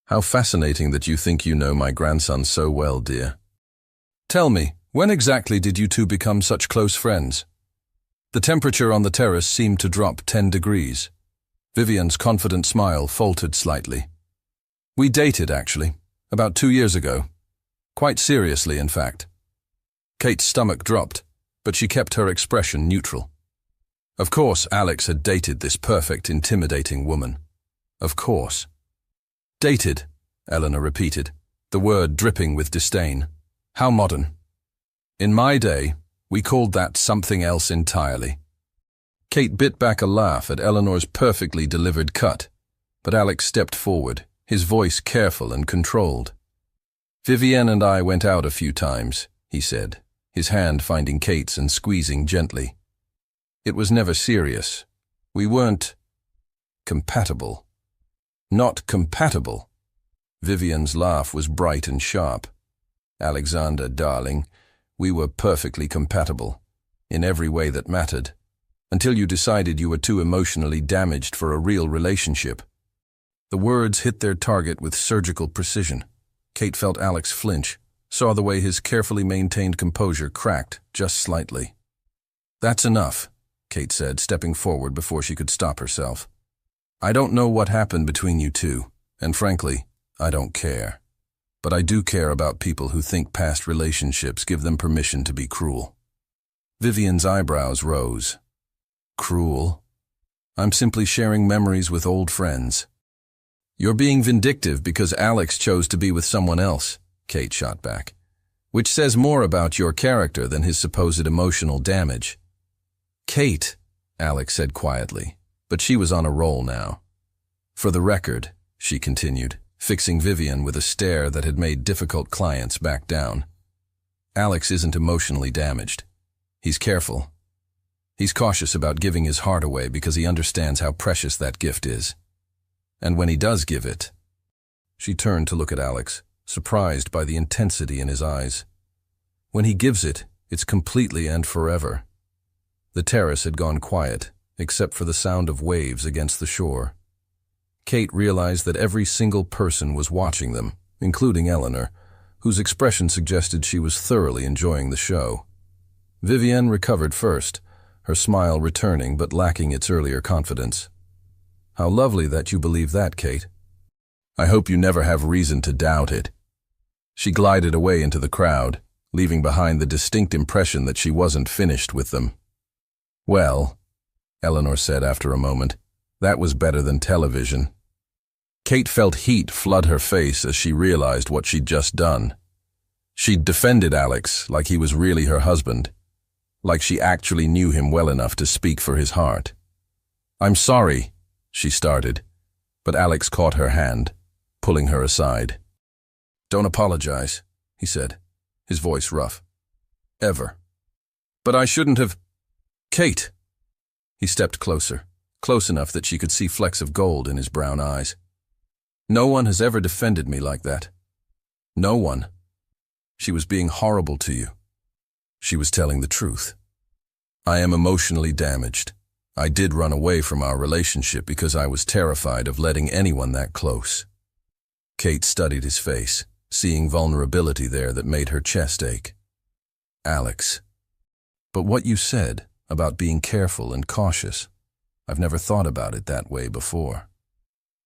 How fascinating that you think you know my grandson so well, dear. Tell me, when exactly did you two become such close friends? The temperature on the terrace seemed to drop 10 degrees. Vivienne's confident smile faltered slightly. We dated, actually, about 2 years ago. Quite seriously, in fact. Kate's stomach dropped, but she kept her expression neutral. Of course, Alex had dated this perfect, intimidating woman. Of course. Dated, Eleanor repeated, the word dripping with disdain. How modern. In my day, we called that something else entirely. Kate bit back a laugh at Eleanor's perfectly delivered cut, but Alex stepped forward, his voice careful and controlled. Vivienne and I went out a few times, he said, his hand finding Kate's and squeezing gently. It was never serious. We weren't compatible. Not compatible. Vivienne's laugh was bright and sharp. Alexander, darling, we were perfectly compatible, in every way that mattered, until you decided you were too emotionally damaged for a real relationship. The words hit their target with surgical precision. Kate felt Alex flinch, saw the way his carefully maintained composure cracked just slightly. That's enough, Kate said, stepping forward before she could stop herself. I don't know what happened between you two, and frankly, I don't care. But I do care about people who think past relationships give them permission to be cruel. Vivienne's eyebrows rose. Cruel? I'm simply sharing memories with old friends. You're being vindictive because Alex chose to be with someone else, Kate shot back, which says more about your character than his supposed emotional damage. Kate, Alex said quietly, but she was on a roll now. For the record, she continued, fixing Vivienne with a stare that had made difficult clients back down. Alex isn't emotionally damaged. He's careful. He's cautious about giving his heart away because he understands how precious that gift is. And when he does give it... She turned to look at Alex, surprised by the intensity in his eyes. When he gives it, it's completely and forever. The terrace had gone quiet, except for the sound of waves against the shore. Kate realized that every single person was watching them, including Eleanor, whose expression suggested she was thoroughly enjoying the show. Vivienne recovered first, her smile returning but lacking its earlier confidence. "How lovely that you believe that, Kate. I hope you never have reason to doubt it." She glided away into the crowd, leaving behind the distinct impression that she wasn't finished with them. "Well," Eleanor said after a moment, "that was better than television." Kate felt heat flood her face as she realized what she'd just done. She'd defended Alex like he was really her husband, like she actually knew him well enough to speak for his heart. "I'm sorry," she started, but Alex caught her hand, pulling her aside. "Don't apologize," he said, his voice rough. "Ever. But I shouldn't have—" "Kate!" He stepped closer, close enough that she could see flecks of gold in his brown eyes. "No one has ever defended me like that. No one. She was being horrible to you. She was telling the truth. I am emotionally damaged. I did run away from our relationship because I was terrified of letting anyone that close." Kate studied his face, seeing vulnerability there that made her chest ache. "Alex, but what you said about being careful and cautious, I've never thought about it that way before."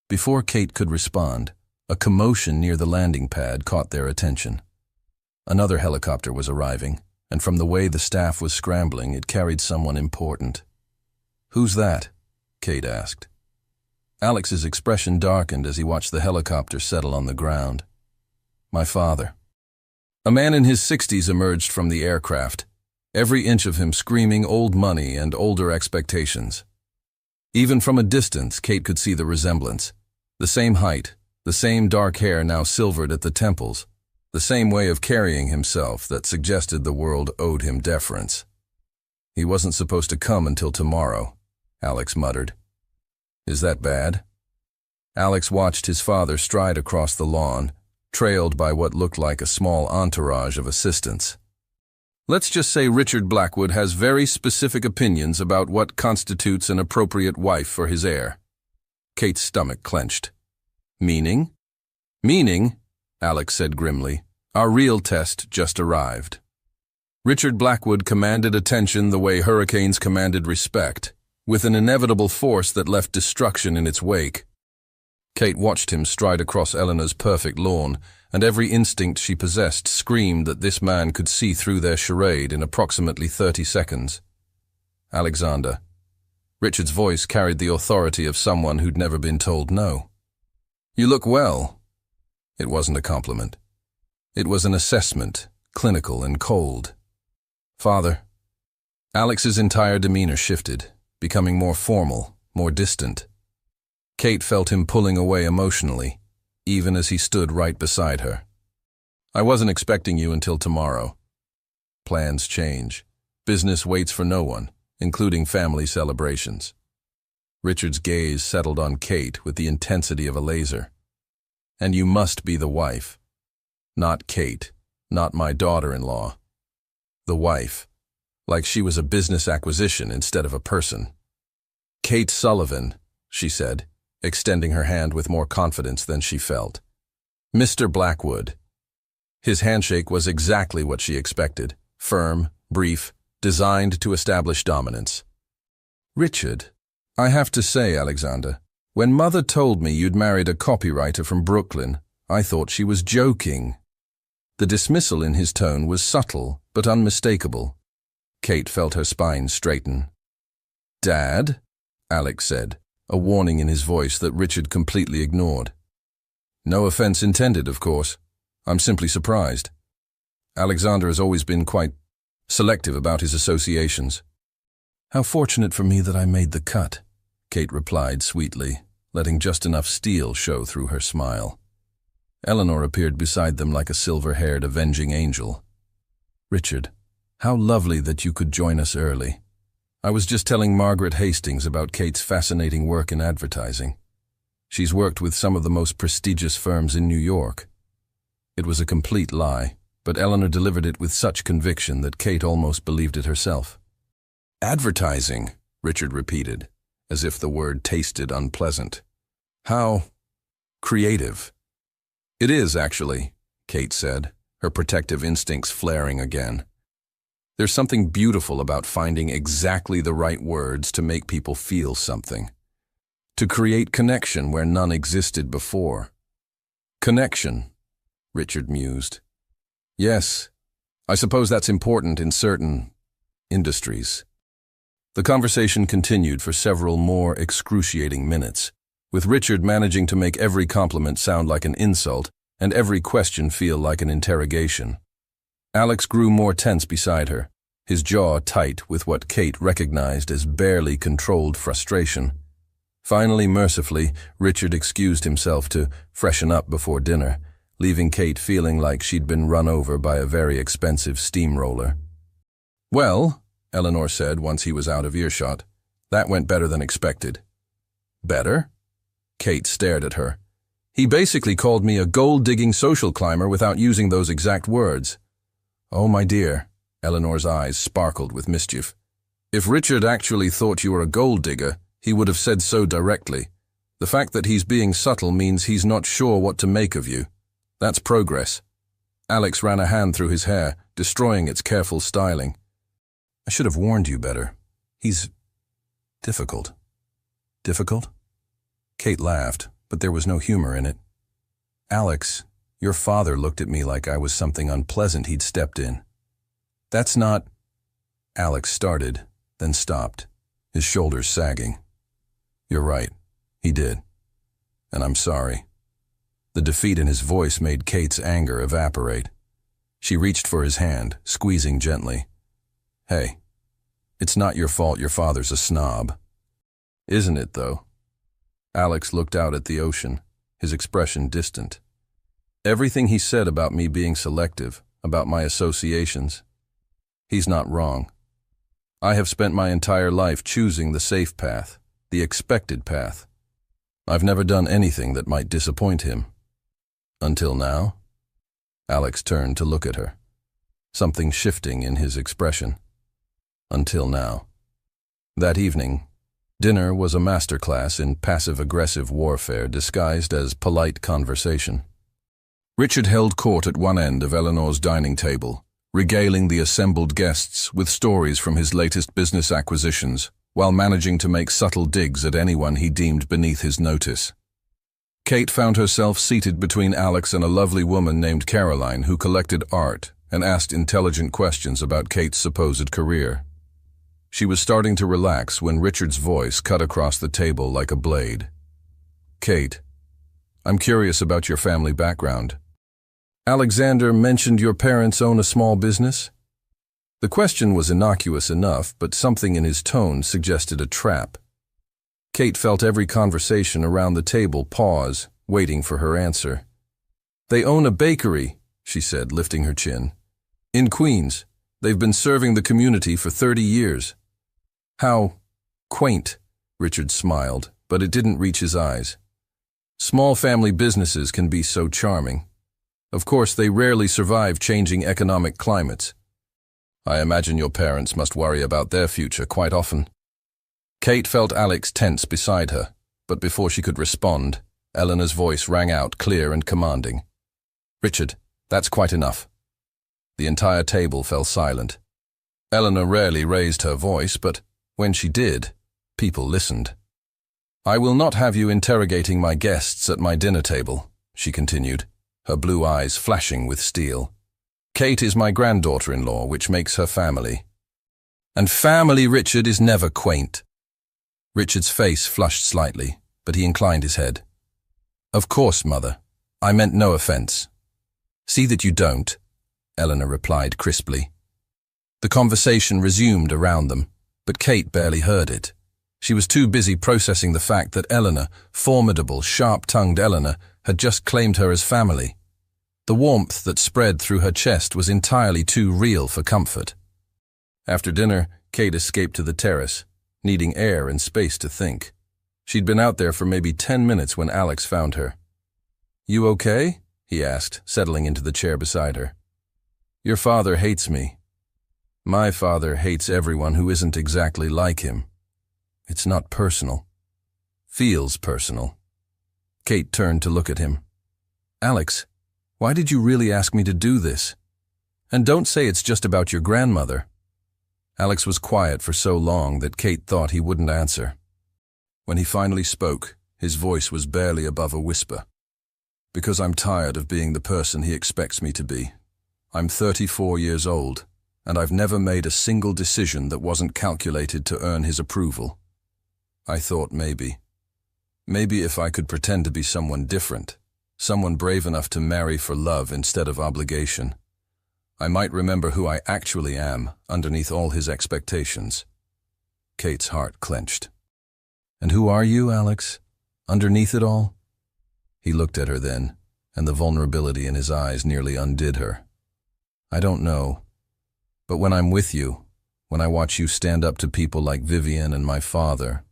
Before Kate could respond, a commotion near the landing pad caught their attention. Another helicopter was arriving, and from the way the staff was scrambling, it carried someone important. "Who's that?" Kate asked. Alex's expression darkened as he watched the helicopter settle on the ground. "My father." A man in his 60s emerged from the aircraft, every inch of him screaming old money and older expectations. Even from a distance, Kate could see the resemblance. The same height, the same dark hair now silvered at the temples, the same way of carrying himself that suggested the world owed him deference. "He wasn't supposed to come until tomorrow," Alex muttered. "Is that bad?" Alex watched his father stride across the lawn, trailed by what looked like a small entourage of assistants. "Let's just say Richard Blackwood has very specific opinions about what constitutes an appropriate wife for his heir." Kate's stomach clenched. "Meaning?" "Meaning," Alex said grimly, "our real test just arrived. Richard Blackwood commanded attention the way hurricanes commanded respect, with an inevitable force that left destruction in its wake." Kate watched him stride across Eleanor's perfect lawn, and every instinct she possessed screamed that this man could see through their charade in approximately 30 seconds. "Alexander." Richard's voice carried the authority of someone who'd never been told no. "You look well." It wasn't a compliment. It was an assessment, clinical and cold. "Father." Alex's entire demeanor shifted, becoming more formal, more distant. Kate felt him pulling away emotionally, even as he stood right beside her. "I wasn't expecting you until tomorrow. Plans change. Business waits for no one, including family celebrations." Richard's gaze settled on Kate with the intensity of a laser. "And you must be the wife. Not Kate, not my daughter-in-law. The wife, like she was a business acquisition instead of a person." "Kate Sullivan," she said, extending her hand with more confidence than she felt. "Mr. Blackwood." His handshake was exactly what she expected, firm, brief, designed to establish dominance. "Richard, I have to say, Alexander, when Mother told me you'd married a copywriter from Brooklyn, I thought she was joking." The dismissal in his tone was subtle but unmistakable. Kate felt her spine straighten. "Dad?" Alex said, a warning in his voice that Richard completely ignored. "No offense intended, of course. I'm simply surprised. Alexander has always been quite selective about his associations." "How fortunate for me that I made the cut," Kate replied sweetly, letting just enough steel show through her smile. Eleanor appeared beside them like a silver-haired avenging angel. "Richard, how lovely that you could join us early. I was just telling Margaret Hastings about Kate's fascinating work in advertising. She's worked with some of the most prestigious firms in New York. It was a complete lie, but Eleanor delivered it with such conviction that Kate almost believed it herself. Advertising, Richard repeated, as if the word tasted unpleasant. How creative. It is, actually, Kate said, her protective instincts flaring again. There's something beautiful about finding exactly the right words to make people feel something. To create connection where none existed before. Connection, Richard mused. Yes, I suppose that's important in certain industries. The conversation continued for several more excruciating minutes, with Richard managing to make every compliment sound like an insult and every question feel like an interrogation. Alex grew more tense beside her, his jaw tight with what Kate recognized as barely controlled frustration. Finally, mercifully, Richard excused himself to freshen up before dinner, leaving Kate feeling like she'd been run over by a very expensive steamroller. "Well," Eleanor said once he was out of earshot, "that went better than expected." "Better?" Kate stared at her. "He basically called me a gold-digging social climber without using those exact words." "Oh, my dear," Eleanor's eyes sparkled with mischief. "If Richard actually thought you were a gold digger, he would have said so directly. The fact that he's being subtle means he's not sure what to make of you. That's progress." Alex ran a hand through his hair, destroying its careful styling. "I should have warned you better. He's difficult." "Difficult?" Kate laughed, but there was no humor in it. "Alex, your father looked at me like I was something unpleasant he'd stepped in." "That's not—" Alex started, then stopped, his shoulders sagging. "You're right. He did. And I'm sorry." The defeat in his voice made Kate's anger evaporate. She reached for his hand, squeezing gently. "Hey, it's not your fault your father's a snob." "Isn't it, though?" Alex looked out at the ocean, his expression distant. "Everything he said about me being selective, about my associations, he's not wrong. I have spent my entire life choosing the safe path, the expected path. I've never done anything that might disappoint him. Until now." Alex turned to look at her, something shifting in his expression. Until now. That evening, dinner was a masterclass in passive-aggressive warfare disguised as polite conversation. Richard held court at one end of Eleanor's dining table, regaling the assembled guests with stories from his latest business acquisitions, while managing to make subtle digs at anyone he deemed beneath his notice. Kate found herself seated between Alex and a lovely woman named Caroline who collected art and asked intelligent questions about Kate's supposed career. She was starting to relax when Richard's voice cut across the table like a blade. "Kate, I'm curious about your family background. Alexander mentioned your parents own a small business?" The question was innocuous enough, but something in his tone suggested a trap. Kate felt every conversation around the table pause, waiting for her answer. "They own a bakery," she said, lifting her chin. "In Queens. They've been serving the community for 30 years. "How quaint," Richard smiled, but it didn't reach his eyes. "Small family businesses can be so charming. Of course, they rarely survive changing economic climates. I imagine your parents must worry about their future quite often." Kate felt Alex tense beside her, but before she could respond, Eleanor's voice rang out clear and commanding. "Richard, that's quite enough." The entire table fell silent. Eleanor rarely raised her voice, but when she did, people listened. "I will not have you interrogating my guests at my dinner table," she continued, her blue eyes flashing with steel. "Kate is my granddaughter-in-law, which makes her family. And family, Richard, is never quaint." Richard's face flushed slightly, but he inclined his head. "Of course, Mother. I meant no offense." "See that you don't," Eleanor replied crisply. The conversation resumed around them, but Kate barely heard it. She was too busy processing the fact that Eleanor, formidable, sharp-tongued Eleanor, had just claimed her as family. The warmth that spread through her chest was entirely too real for comfort. After dinner, Kate escaped to the terrace, needing air and space to think. She'd been out there for maybe 10 minutes when Alex found her. "You okay?" he asked, settling into the chair beside her. "Your father hates me. My father hates everyone who isn't exactly like him. It's not personal. Feels personal." Kate turned to look at him. "Alex, why did you really ask me to do this? And don't say it's just about your grandmother." Alex was quiet for so long that Kate thought he wouldn't answer. When he finally spoke, his voice was barely above a whisper. "Because I'm tired of being the person he expects me to be. I'm 34 years old, and I've never made a single decision that wasn't calculated to earn his approval. I thought maybe if I could pretend to be someone different, someone brave enough to marry for love instead of obligation, I might remember who I actually am underneath all his expectations." Kate's heart clenched. "And who are you, Alex? Underneath it all?" He looked at her then, and the vulnerability in his eyes nearly undid her. "I don't know. But when I'm with you, when I watch you stand up to people like Vivian and my father,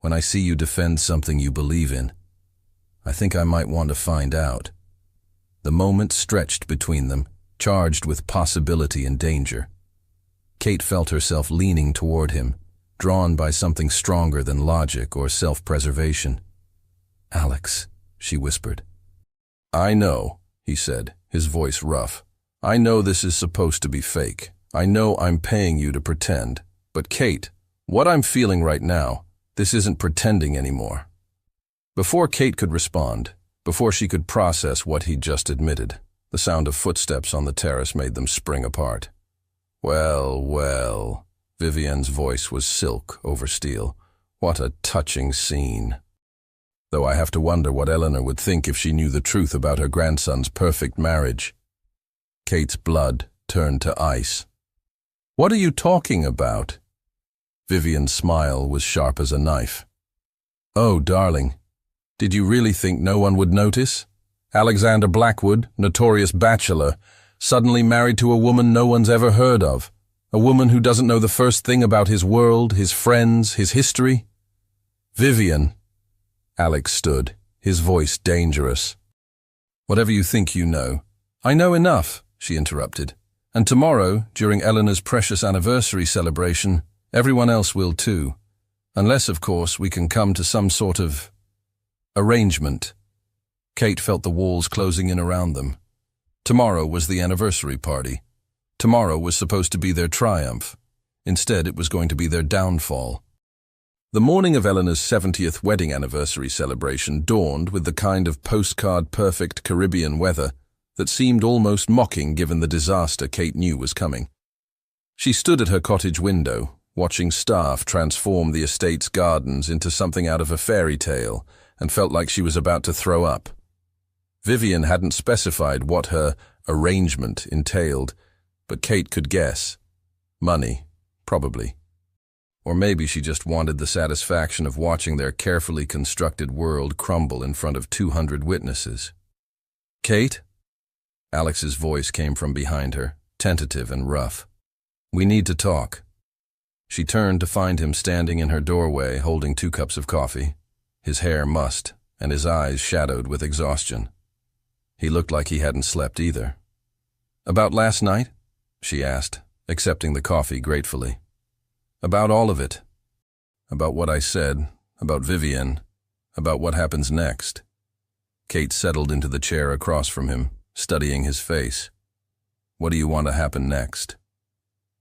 when I see you defend something you believe in, I think I might want to find out." The moment stretched between them, charged with possibility and danger. Kate felt herself leaning toward him, drawn by something stronger than logic or self-preservation. "Alex," she whispered. "I know," he said, his voice rough. "I know this is supposed to be fake. I know I'm paying you to pretend. But Kate, what I'm feeling right now, this isn't pretending anymore." Before Kate could respond, before she could process what he'd just admitted, the sound of footsteps on the terrace made them spring apart. "Well, well," Vivian's voice was silk over steel. "What a touching scene. Though I have to wonder what Eleanor would think if she knew the truth about her grandson's perfect marriage." Kate's blood turned to ice. "What are you talking about?" Vivian's smile was sharp as a knife. "Oh, darling, did you really think no one would notice? Alexander Blackwood, notorious bachelor, suddenly married to a woman no one's ever heard of, a woman who doesn't know the first thing about his world, his friends, his history?" "Vivian." Alex stood, his voice dangerous. "Whatever you think you know." "I know enough," she interrupted. "And tomorrow, during Eleanor's precious anniversary celebration, everyone else will too. Unless, of course, we can come to some sort of arrangement." Kate felt the walls closing in around them. Tomorrow was the anniversary party. Tomorrow was supposed to be their triumph. Instead, it was going to be their downfall. The morning of Eleanor's 70th wedding anniversary celebration dawned with the kind of postcard-perfect Caribbean weather that seemed almost mocking given the disaster Kate knew was coming. She stood at her cottage window, watching staff transform the estate's gardens into something out of a fairy tale, and felt like she was about to throw up. Vivian hadn't specified what her arrangement entailed, but Kate could guess. Money, probably. Or maybe she just wanted the satisfaction of watching their carefully constructed world crumble in front of 200 witnesses. "Kate?" Alex's voice came from behind her, tentative and rough. "We need to talk." She turned to find him standing in her doorway holding 2 cups of coffee, his hair mussed and his eyes shadowed with exhaustion. He looked like he hadn't slept either. "About last night?" she asked, accepting the coffee gratefully. "About all of it. About what I said, about Vivian, about what happens next." Kate settled into the chair across from him, studying his face. "What do you want to happen next?"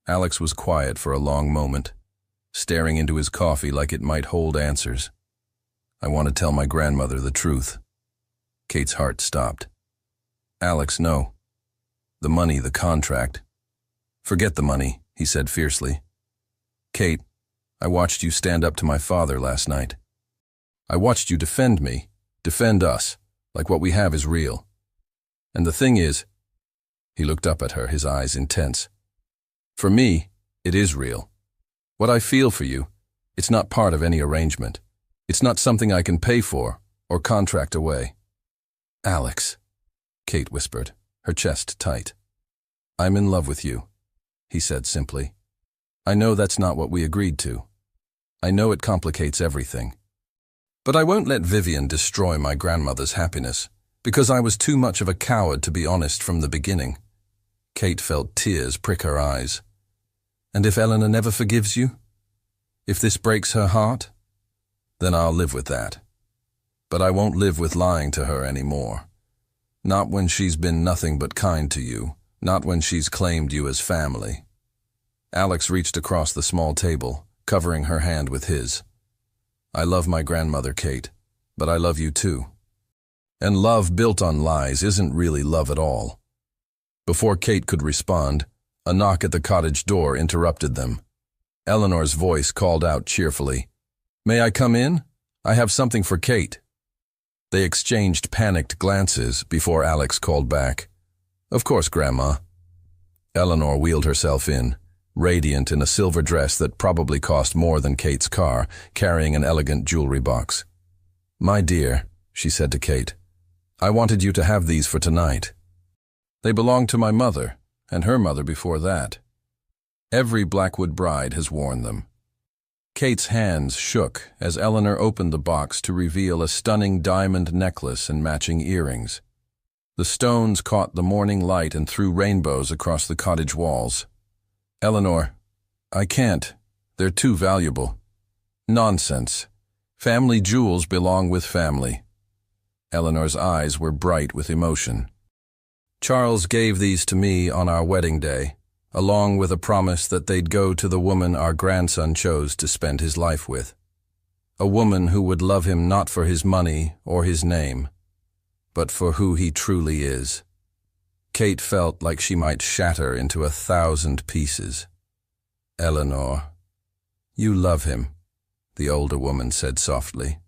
Alex was quiet for a long moment, staring into his coffee like it might hold answers. "I want to tell my grandmother the truth." Kate's heart stopped. "Alex, no. The money, the contract." "Forget the money," he said fiercely. "Kate, I watched you stand up to my father last night. I watched you defend me, defend us, like what we have is real. And the thing is," he looked up at her, his eyes intense, "for me, it is real. What I feel for you, it's not part of any arrangement. It's not something I can pay for or contract away." "Alex," Kate whispered, her chest tight. "I'm in love with you," he said simply. I know that's not what we agreed to. I know it complicates everything. But I won't let Vivian destroy my grandmother's happiness, because I was too much of a coward to be honest from the beginning. Kate felt tears prick her eyes. And if Eleanor never forgives you? If this breaks her heart? Then I'll live with that. But I won't live with lying to her anymore. Not when she's been nothing but kind to you, not when she's claimed you as family. Alex reached across the small table, covering her hand with his. I love my grandmother, Kate, but I love you too. And love built on lies isn't really love at all. Before Kate could respond, a knock at the cottage door interrupted them. Eleanor's voice called out cheerfully, "May I come in? I have something for Kate." They exchanged panicked glances before Alex called back, "Of course, Grandma." Eleanor wheeled herself in, radiant in a silver dress that probably cost more than Kate's car, carrying an elegant jewelry box. "My dear," she said to Kate, "I wanted you to have these for tonight. They belonged to my mother, and her mother before that. Every Blackwood bride has worn them." Kate's hands shook as Eleanor opened the box to reveal a stunning diamond necklace and matching earrings. The stones caught the morning light and threw rainbows across the cottage walls. "Eleanor, I can't. They're too valuable." "Nonsense. Family jewels belong with family." Eleanor's eyes were bright with emotion. "Charles gave these to me on our wedding day, along with a promise that they'd go to the woman our grandson chose to spend his life with. A woman who would love him not for his money or his name, but for who he truly is." Kate felt like she might shatter into 1,000 pieces. "Eleanor, you love him," the older woman said softly.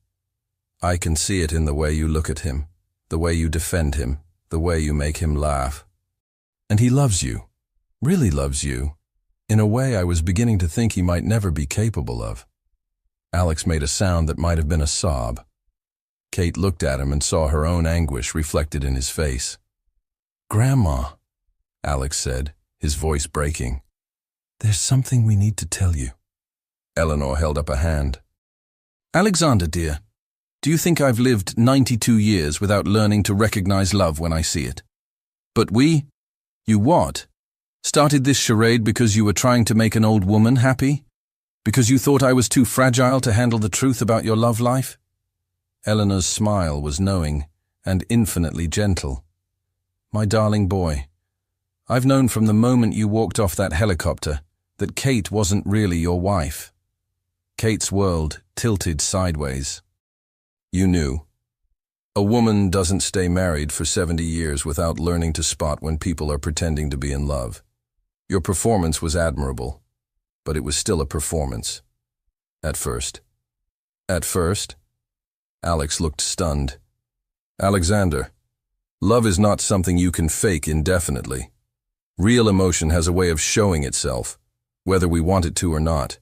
"I can see it in the way you look at him, the way you defend him, the way you make him laugh. And he loves you. Really loves you, in a way I was beginning to think he might never be capable of." Alex made a sound that might have been a sob. Kate looked at him and saw her own anguish reflected in his face. "Grandma," Alex said, his voice breaking, "there's something we need to tell you." Eleanor held up a hand. "Alexander, dear, do you think I've lived 92 years without learning to recognize love when I see it? But you what? Started this charade because you were trying to make an old woman happy? Because you thought I was too fragile to handle the truth about your love life?" Eleanor's smile was knowing and infinitely gentle. "My darling boy, I've known from the moment you walked off that helicopter that Kate wasn't really your wife." Kate's world tilted sideways. "You knew. A woman doesn't stay married for 70 years without learning to spot when people are pretending to be in love. Your performance was admirable, but it was still a performance. At first." "At first?" Alex looked stunned. "Alexander, love is not something you can fake indefinitely. Real emotion has a way of showing itself, whether we want it to or not.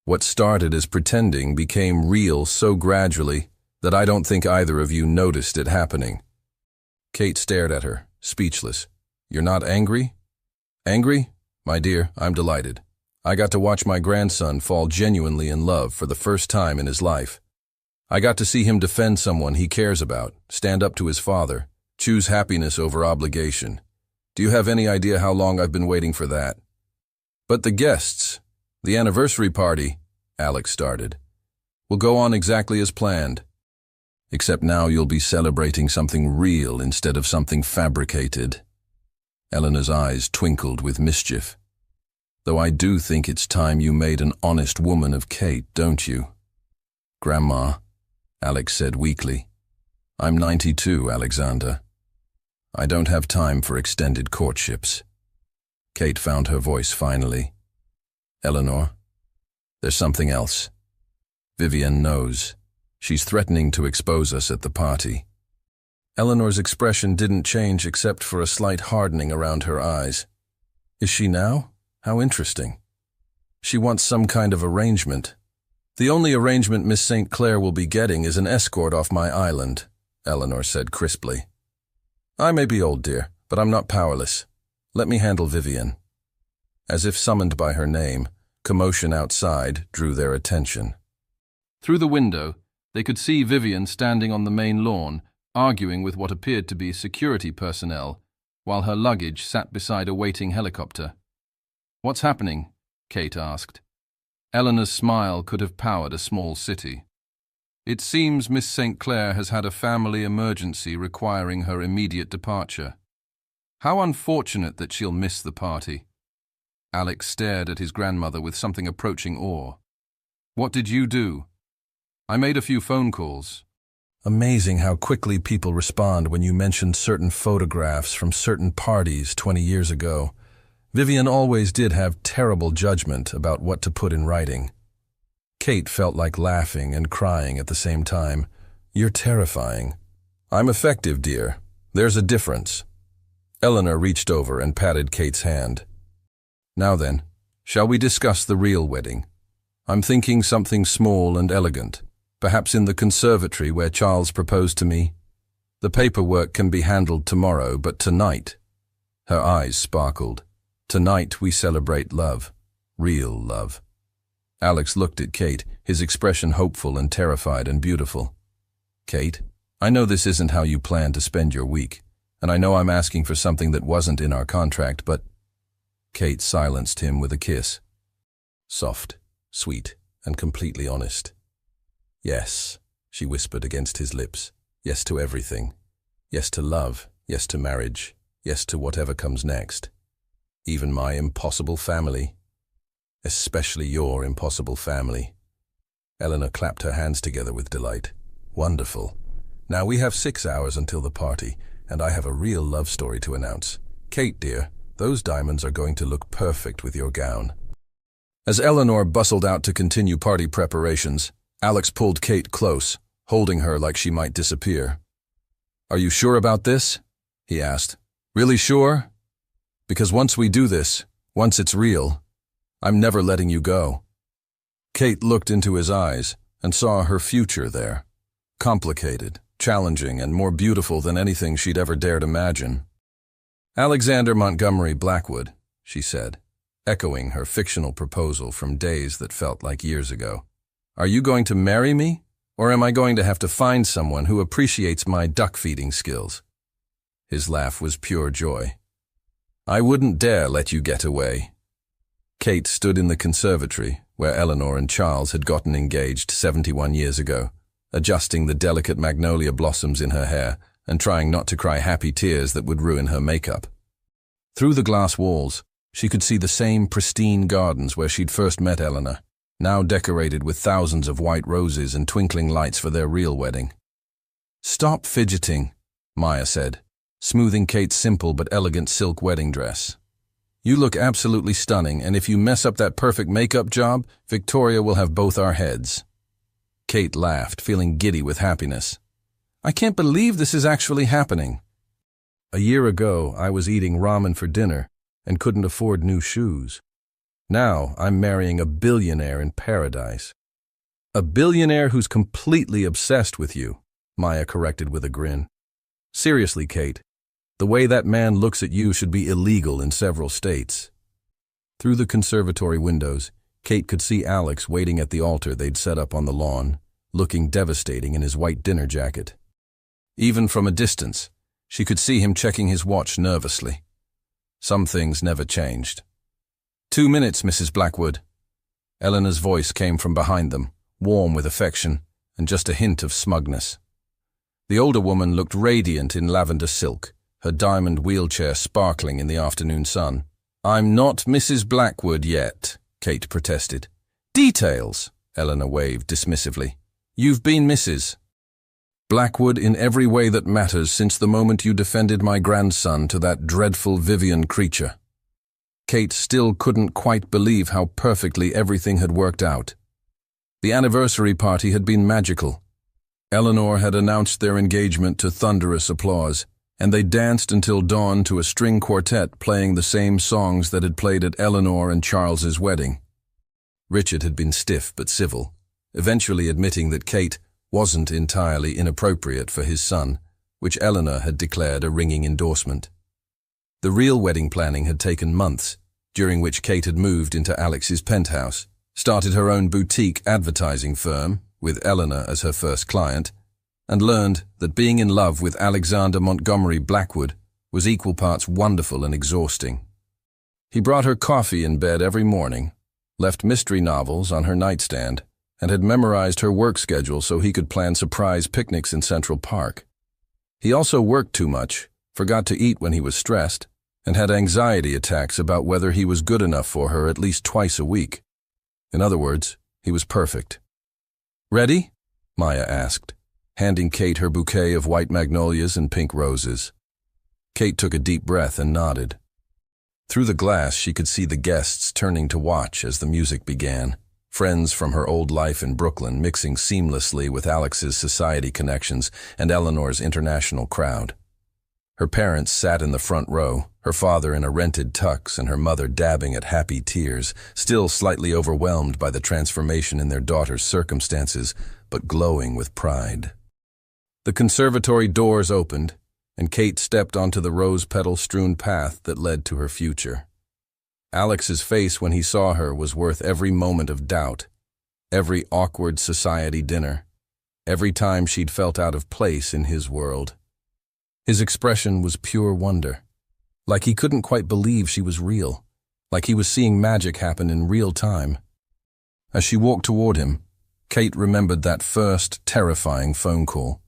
What started as pretending became real so gradually that I don't think either of you noticed it happening." Kate stared at her, speechless. "You're not angry?" "Angry? My dear, I'm delighted. I got to watch my grandson fall genuinely in love for the first time in his life. I got to see him defend someone he cares about, stand up to his father, choose happiness over obligation. Do you have any idea how long I've been waiting for that?" "But the guests, the anniversary party," Alex started, "will go on exactly as planned. Except now you'll be celebrating something real instead of something fabricated." Eleanor's eyes twinkled with mischief. "Though I do think it's time you made an honest woman of Kate, don't you?" "Grandma," Alex said weakly, "I'm 92, Alexander. I don't have time for extended courtships." Kate found her voice finally. "Eleanor, there's something else. Vivian knows. She's threatening to expose us at the party." Eleanor's expression didn't change except for a slight hardening around her eyes. "Is she now? How interesting. She wants some kind of arrangement." "The only arrangement Miss St. Clair will be getting is an escort off my island," Eleanor said crisply. "I may be old, dear, but I'm not powerless. Let me handle Vivian." As if summoned by her name, Commotion outside drew their attention. Through the window, they could see Vivian standing on the main lawn, arguing with what appeared to be security personnel, while her luggage sat beside a waiting helicopter. "What's happening?" Kate asked. Eleanor's smile could have powered a small city. "It seems Miss St. Clair has had a family emergency requiring her immediate departure. How unfortunate that she'll miss the party." Alex stared at his grandmother with something approaching awe. "What did you do?" "I made a few phone calls." Amazing how quickly people respond when you mention certain photographs from certain parties 20 years ago. Vivian always did have terrible judgment about what to put in writing. Kate felt like laughing and crying at the same time. "You're terrifying." "I'm effective, dear. There's a difference." Eleanor reached over and patted Kate's hand. "Now then, shall we discuss the real wedding? I'm thinking something small and elegant, perhaps in the conservatory where Charles proposed to me. The paperwork can be handled tomorrow, but tonight—" Her eyes sparkled. "Tonight we celebrate love. Real love." Alex looked at Kate, his expression hopeful and terrified and beautiful. "Kate, I know this isn't how you plan to spend your week, and I know I'm asking for something that wasn't in our contract, but—" Kate silenced him with a kiss. Soft, sweet, and completely honest. "Yes," she whispered against his lips. "Yes to everything. Yes to love, yes to marriage, yes to whatever comes next. Even my impossible family. Especially your impossible family." Eleanor clapped her hands together with delight. "Wonderful. Now we have 6 hours until the party, and I have a real love story to announce. Kate, dear, those diamonds are going to look perfect with your gown." As Eleanor bustled out to continue party preparations, Alex pulled Kate close, holding her like she might disappear. "Are you sure about this?" he asked. "Really sure? Because once we do this, once it's real, I'm never letting you go." Kate looked into his eyes and saw her future there. Complicated, challenging, and more beautiful than anything she'd ever dared imagine. "Alexander Montgomery Blackwood," she said, echoing her fictional proposal from days that felt like years ago. "Are you going to marry me, or am I going to have to find someone who appreciates my duck-feeding skills?" His laugh was pure joy. "I wouldn't dare let you get away." Kate stood in the conservatory, where Eleanor and Charles had gotten engaged 71 years ago, adjusting the delicate magnolia blossoms in her hair and trying not to cry happy tears that would ruin her makeup. Through the glass walls, she could see the same pristine gardens where she'd first met Eleanor, now decorated with thousands of white roses and twinkling lights for their real wedding. "Stop fidgeting," Maya said, smoothing Kate's simple but elegant silk wedding dress. "You look absolutely stunning, and if you mess up that perfect makeup job, Victoria will have both our heads." Kate laughed, feeling giddy with happiness. "I can't believe this is actually happening. A year ago, I was eating ramen for dinner and couldn't afford new shoes. Now, I'm marrying a billionaire in paradise." "A billionaire who's completely obsessed with you," Maya corrected with a grin. "Seriously, Kate, the way that man looks at you should be illegal in several states." Through the conservatory windows, Kate could see Alex waiting at the altar they'd set up on the lawn, looking devastating in his white dinner jacket. Even from a distance, she could see him checking his watch nervously. Some things never changed. 2 minutes, Mrs. Blackwood." Eleanor's voice came from behind them, warm with affection and just a hint of smugness. The older woman looked radiant in lavender silk, her diamond wheelchair sparkling in the afternoon sun. "I'm not Mrs. Blackwood yet," Kate protested. "Details," Eleanor waved dismissively. "You've been Mrs. Blackwood in every way that matters since the moment you defended my grandson to that dreadful Vivian creature." Kate still couldn't quite believe how perfectly everything had worked out. The anniversary party had been magical. Eleanor had announced their engagement to thunderous applause, and they danced until dawn to a string quartet playing the same songs that had played at Eleanor and Charles's wedding. Richard had been stiff but civil, eventually admitting that Kate wasn't entirely inappropriate for his son, which Eleanor had declared a ringing endorsement. The real wedding planning had taken months, during which Kate had moved into Alex's penthouse, started her own boutique advertising firm, with Eleanor as her first client, and learned that being in love with Alexander Montgomery Blackwood was equal parts wonderful and exhausting. He brought her coffee in bed every morning, left mystery novels on her nightstand, and had memorized her work schedule so he could plan surprise picnics in Central Park. He also worked too much, forgot to eat when he was stressed, and had anxiety attacks about whether he was good enough for her at least twice a week. In other words, he was perfect. "Ready?" Maya asked, handing Kate her bouquet of white magnolias and pink roses. Kate took a deep breath and nodded. Through the glass, she could see the guests turning to watch as the music began, friends from her old life in Brooklyn mixing seamlessly with Alex's society connections and Eleanor's international crowd. Her parents sat in the front row, her father in a rented tux and her mother dabbing at happy tears, still slightly overwhelmed by the transformation in their daughter's circumstances, but glowing with pride. The conservatory doors opened, and Kate stepped onto the rose-petal-strewn path that led to her future. Alex's face when he saw her was worth every moment of doubt, every awkward society dinner, every time she'd felt out of place in his world. His expression was pure wonder, like he couldn't quite believe she was real, like he was seeing magic happen in real time. As she walked toward him, Kate remembered that first terrifying phone call,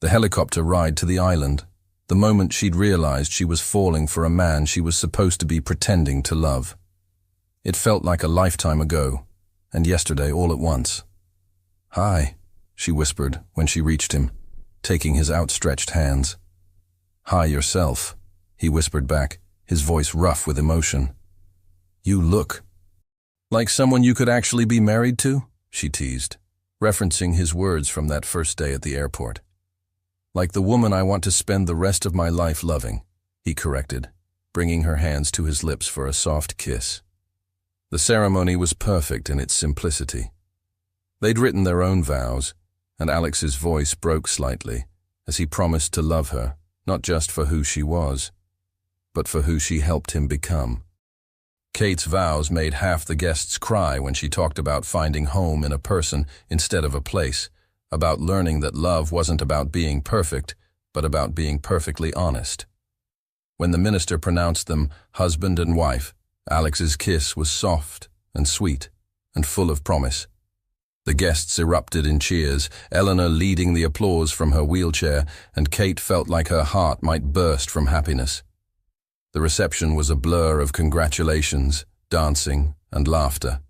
the helicopter ride to the island, the moment she'd realized she was falling for a man she was supposed to be pretending to love. It felt like a lifetime ago, and yesterday all at once. "Hi," she whispered when she reached him, taking his outstretched hands. "Hi yourself," he whispered back, his voice rough with emotion. "You look like someone you could actually be married to," she teased, referencing his words from that first day at the airport. "Like the woman I want to spend the rest of my life loving," he corrected, bringing her hands to his lips for a soft kiss. The ceremony was perfect in its simplicity. They'd written their own vows, and Alex's voice broke slightly as he promised to love her, not just for who she was, but for who she helped him become. Kate's vows made half the guests cry when she talked about finding home in a person instead of a place, about learning that love wasn't about being perfect, but about being perfectly honest. When the minister pronounced them husband and wife, Alex's kiss was soft and sweet and full of promise. The guests erupted in cheers, Eleanor leading the applause from her wheelchair, and Kate felt like her heart might burst from happiness. The reception was a blur of congratulations, dancing, and laughter.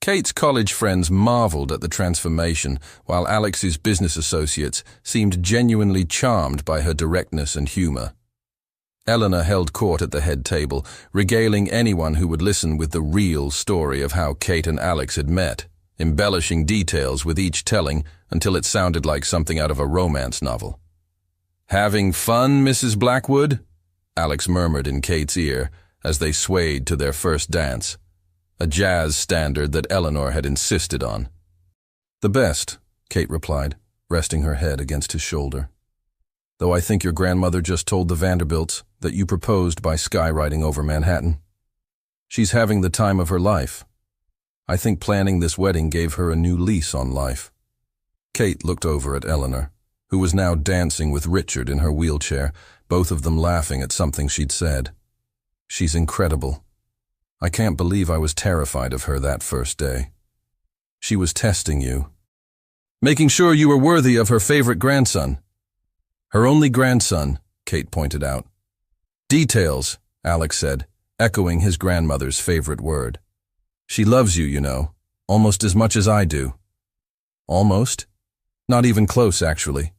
Kate's college friends marveled at the transformation, while Alex's business associates seemed genuinely charmed by her directness and humor. Eleanor held court at the head table, regaling anyone who would listen with the real story of how Kate and Alex had met, embellishing details with each telling until it sounded like something out of a romance novel. "Having fun, Mrs. Blackwood?" Alex murmured in Kate's ear as they swayed to their first dance, a jazz standard that Eleanor had insisted on. "The best," Kate replied, resting her head against his shoulder. "Though I think your grandmother just told the Vanderbilts that you proposed by skywriting over Manhattan. She's having the time of her life. I think planning this wedding gave her a new lease on life." Kate looked over at Eleanor, who was now dancing with Richard in her wheelchair, both of them laughing at something she'd said. "She's incredible. I can't believe I was terrified of her that first day. She was testing you. Making sure you were worthy of her favorite grandson." "Her only grandson," Kate pointed out. "Details," Alex said, echoing his grandmother's favorite word. "She loves you, you know, almost as much as I do." "Almost? Not even close, actually.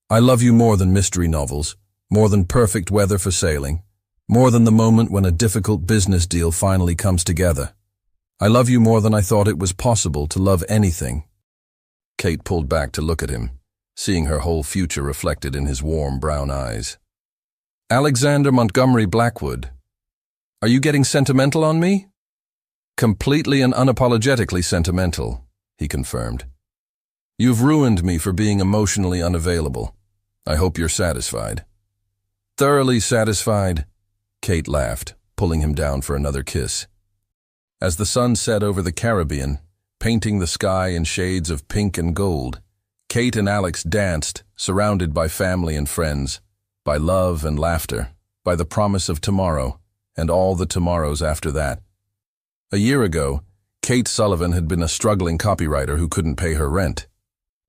I love you more than mystery novels, more than perfect weather for sailing, more than the moment when a difficult business deal finally comes together. I love you more than I thought it was possible to love anything." Kate pulled back to look at him, seeing her whole future reflected in his warm brown eyes. "Alexander Montgomery Blackwood, are you getting sentimental on me?" "Completely and unapologetically sentimental," he confirmed. "You've ruined me for being emotionally unavailable. I hope you're satisfied." "Thoroughly satisfied," Kate laughed, pulling him down for another kiss. As the sun set over the Caribbean, painting the sky in shades of pink and gold, Kate and Alex danced, surrounded by family and friends, by love and laughter, by the promise of tomorrow, and all the tomorrows after that. A year ago, Kate Sullivan had been a struggling copywriter who couldn't pay her rent.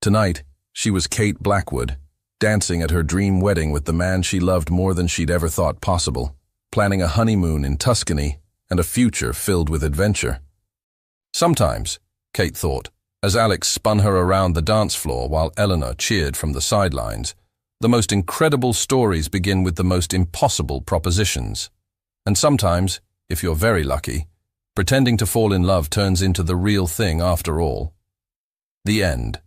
Tonight, she was Kate Blackwood, dancing at her dream wedding with the man she loved more than she'd ever thought possible, planning a honeymoon in Tuscany and a future filled with adventure. Sometimes, Kate thought, as Alex spun her around the dance floor while Eleanor cheered from the sidelines, the most incredible stories begin with the most impossible propositions. And sometimes, if you're very lucky, pretending to fall in love turns into the real thing after all. The end.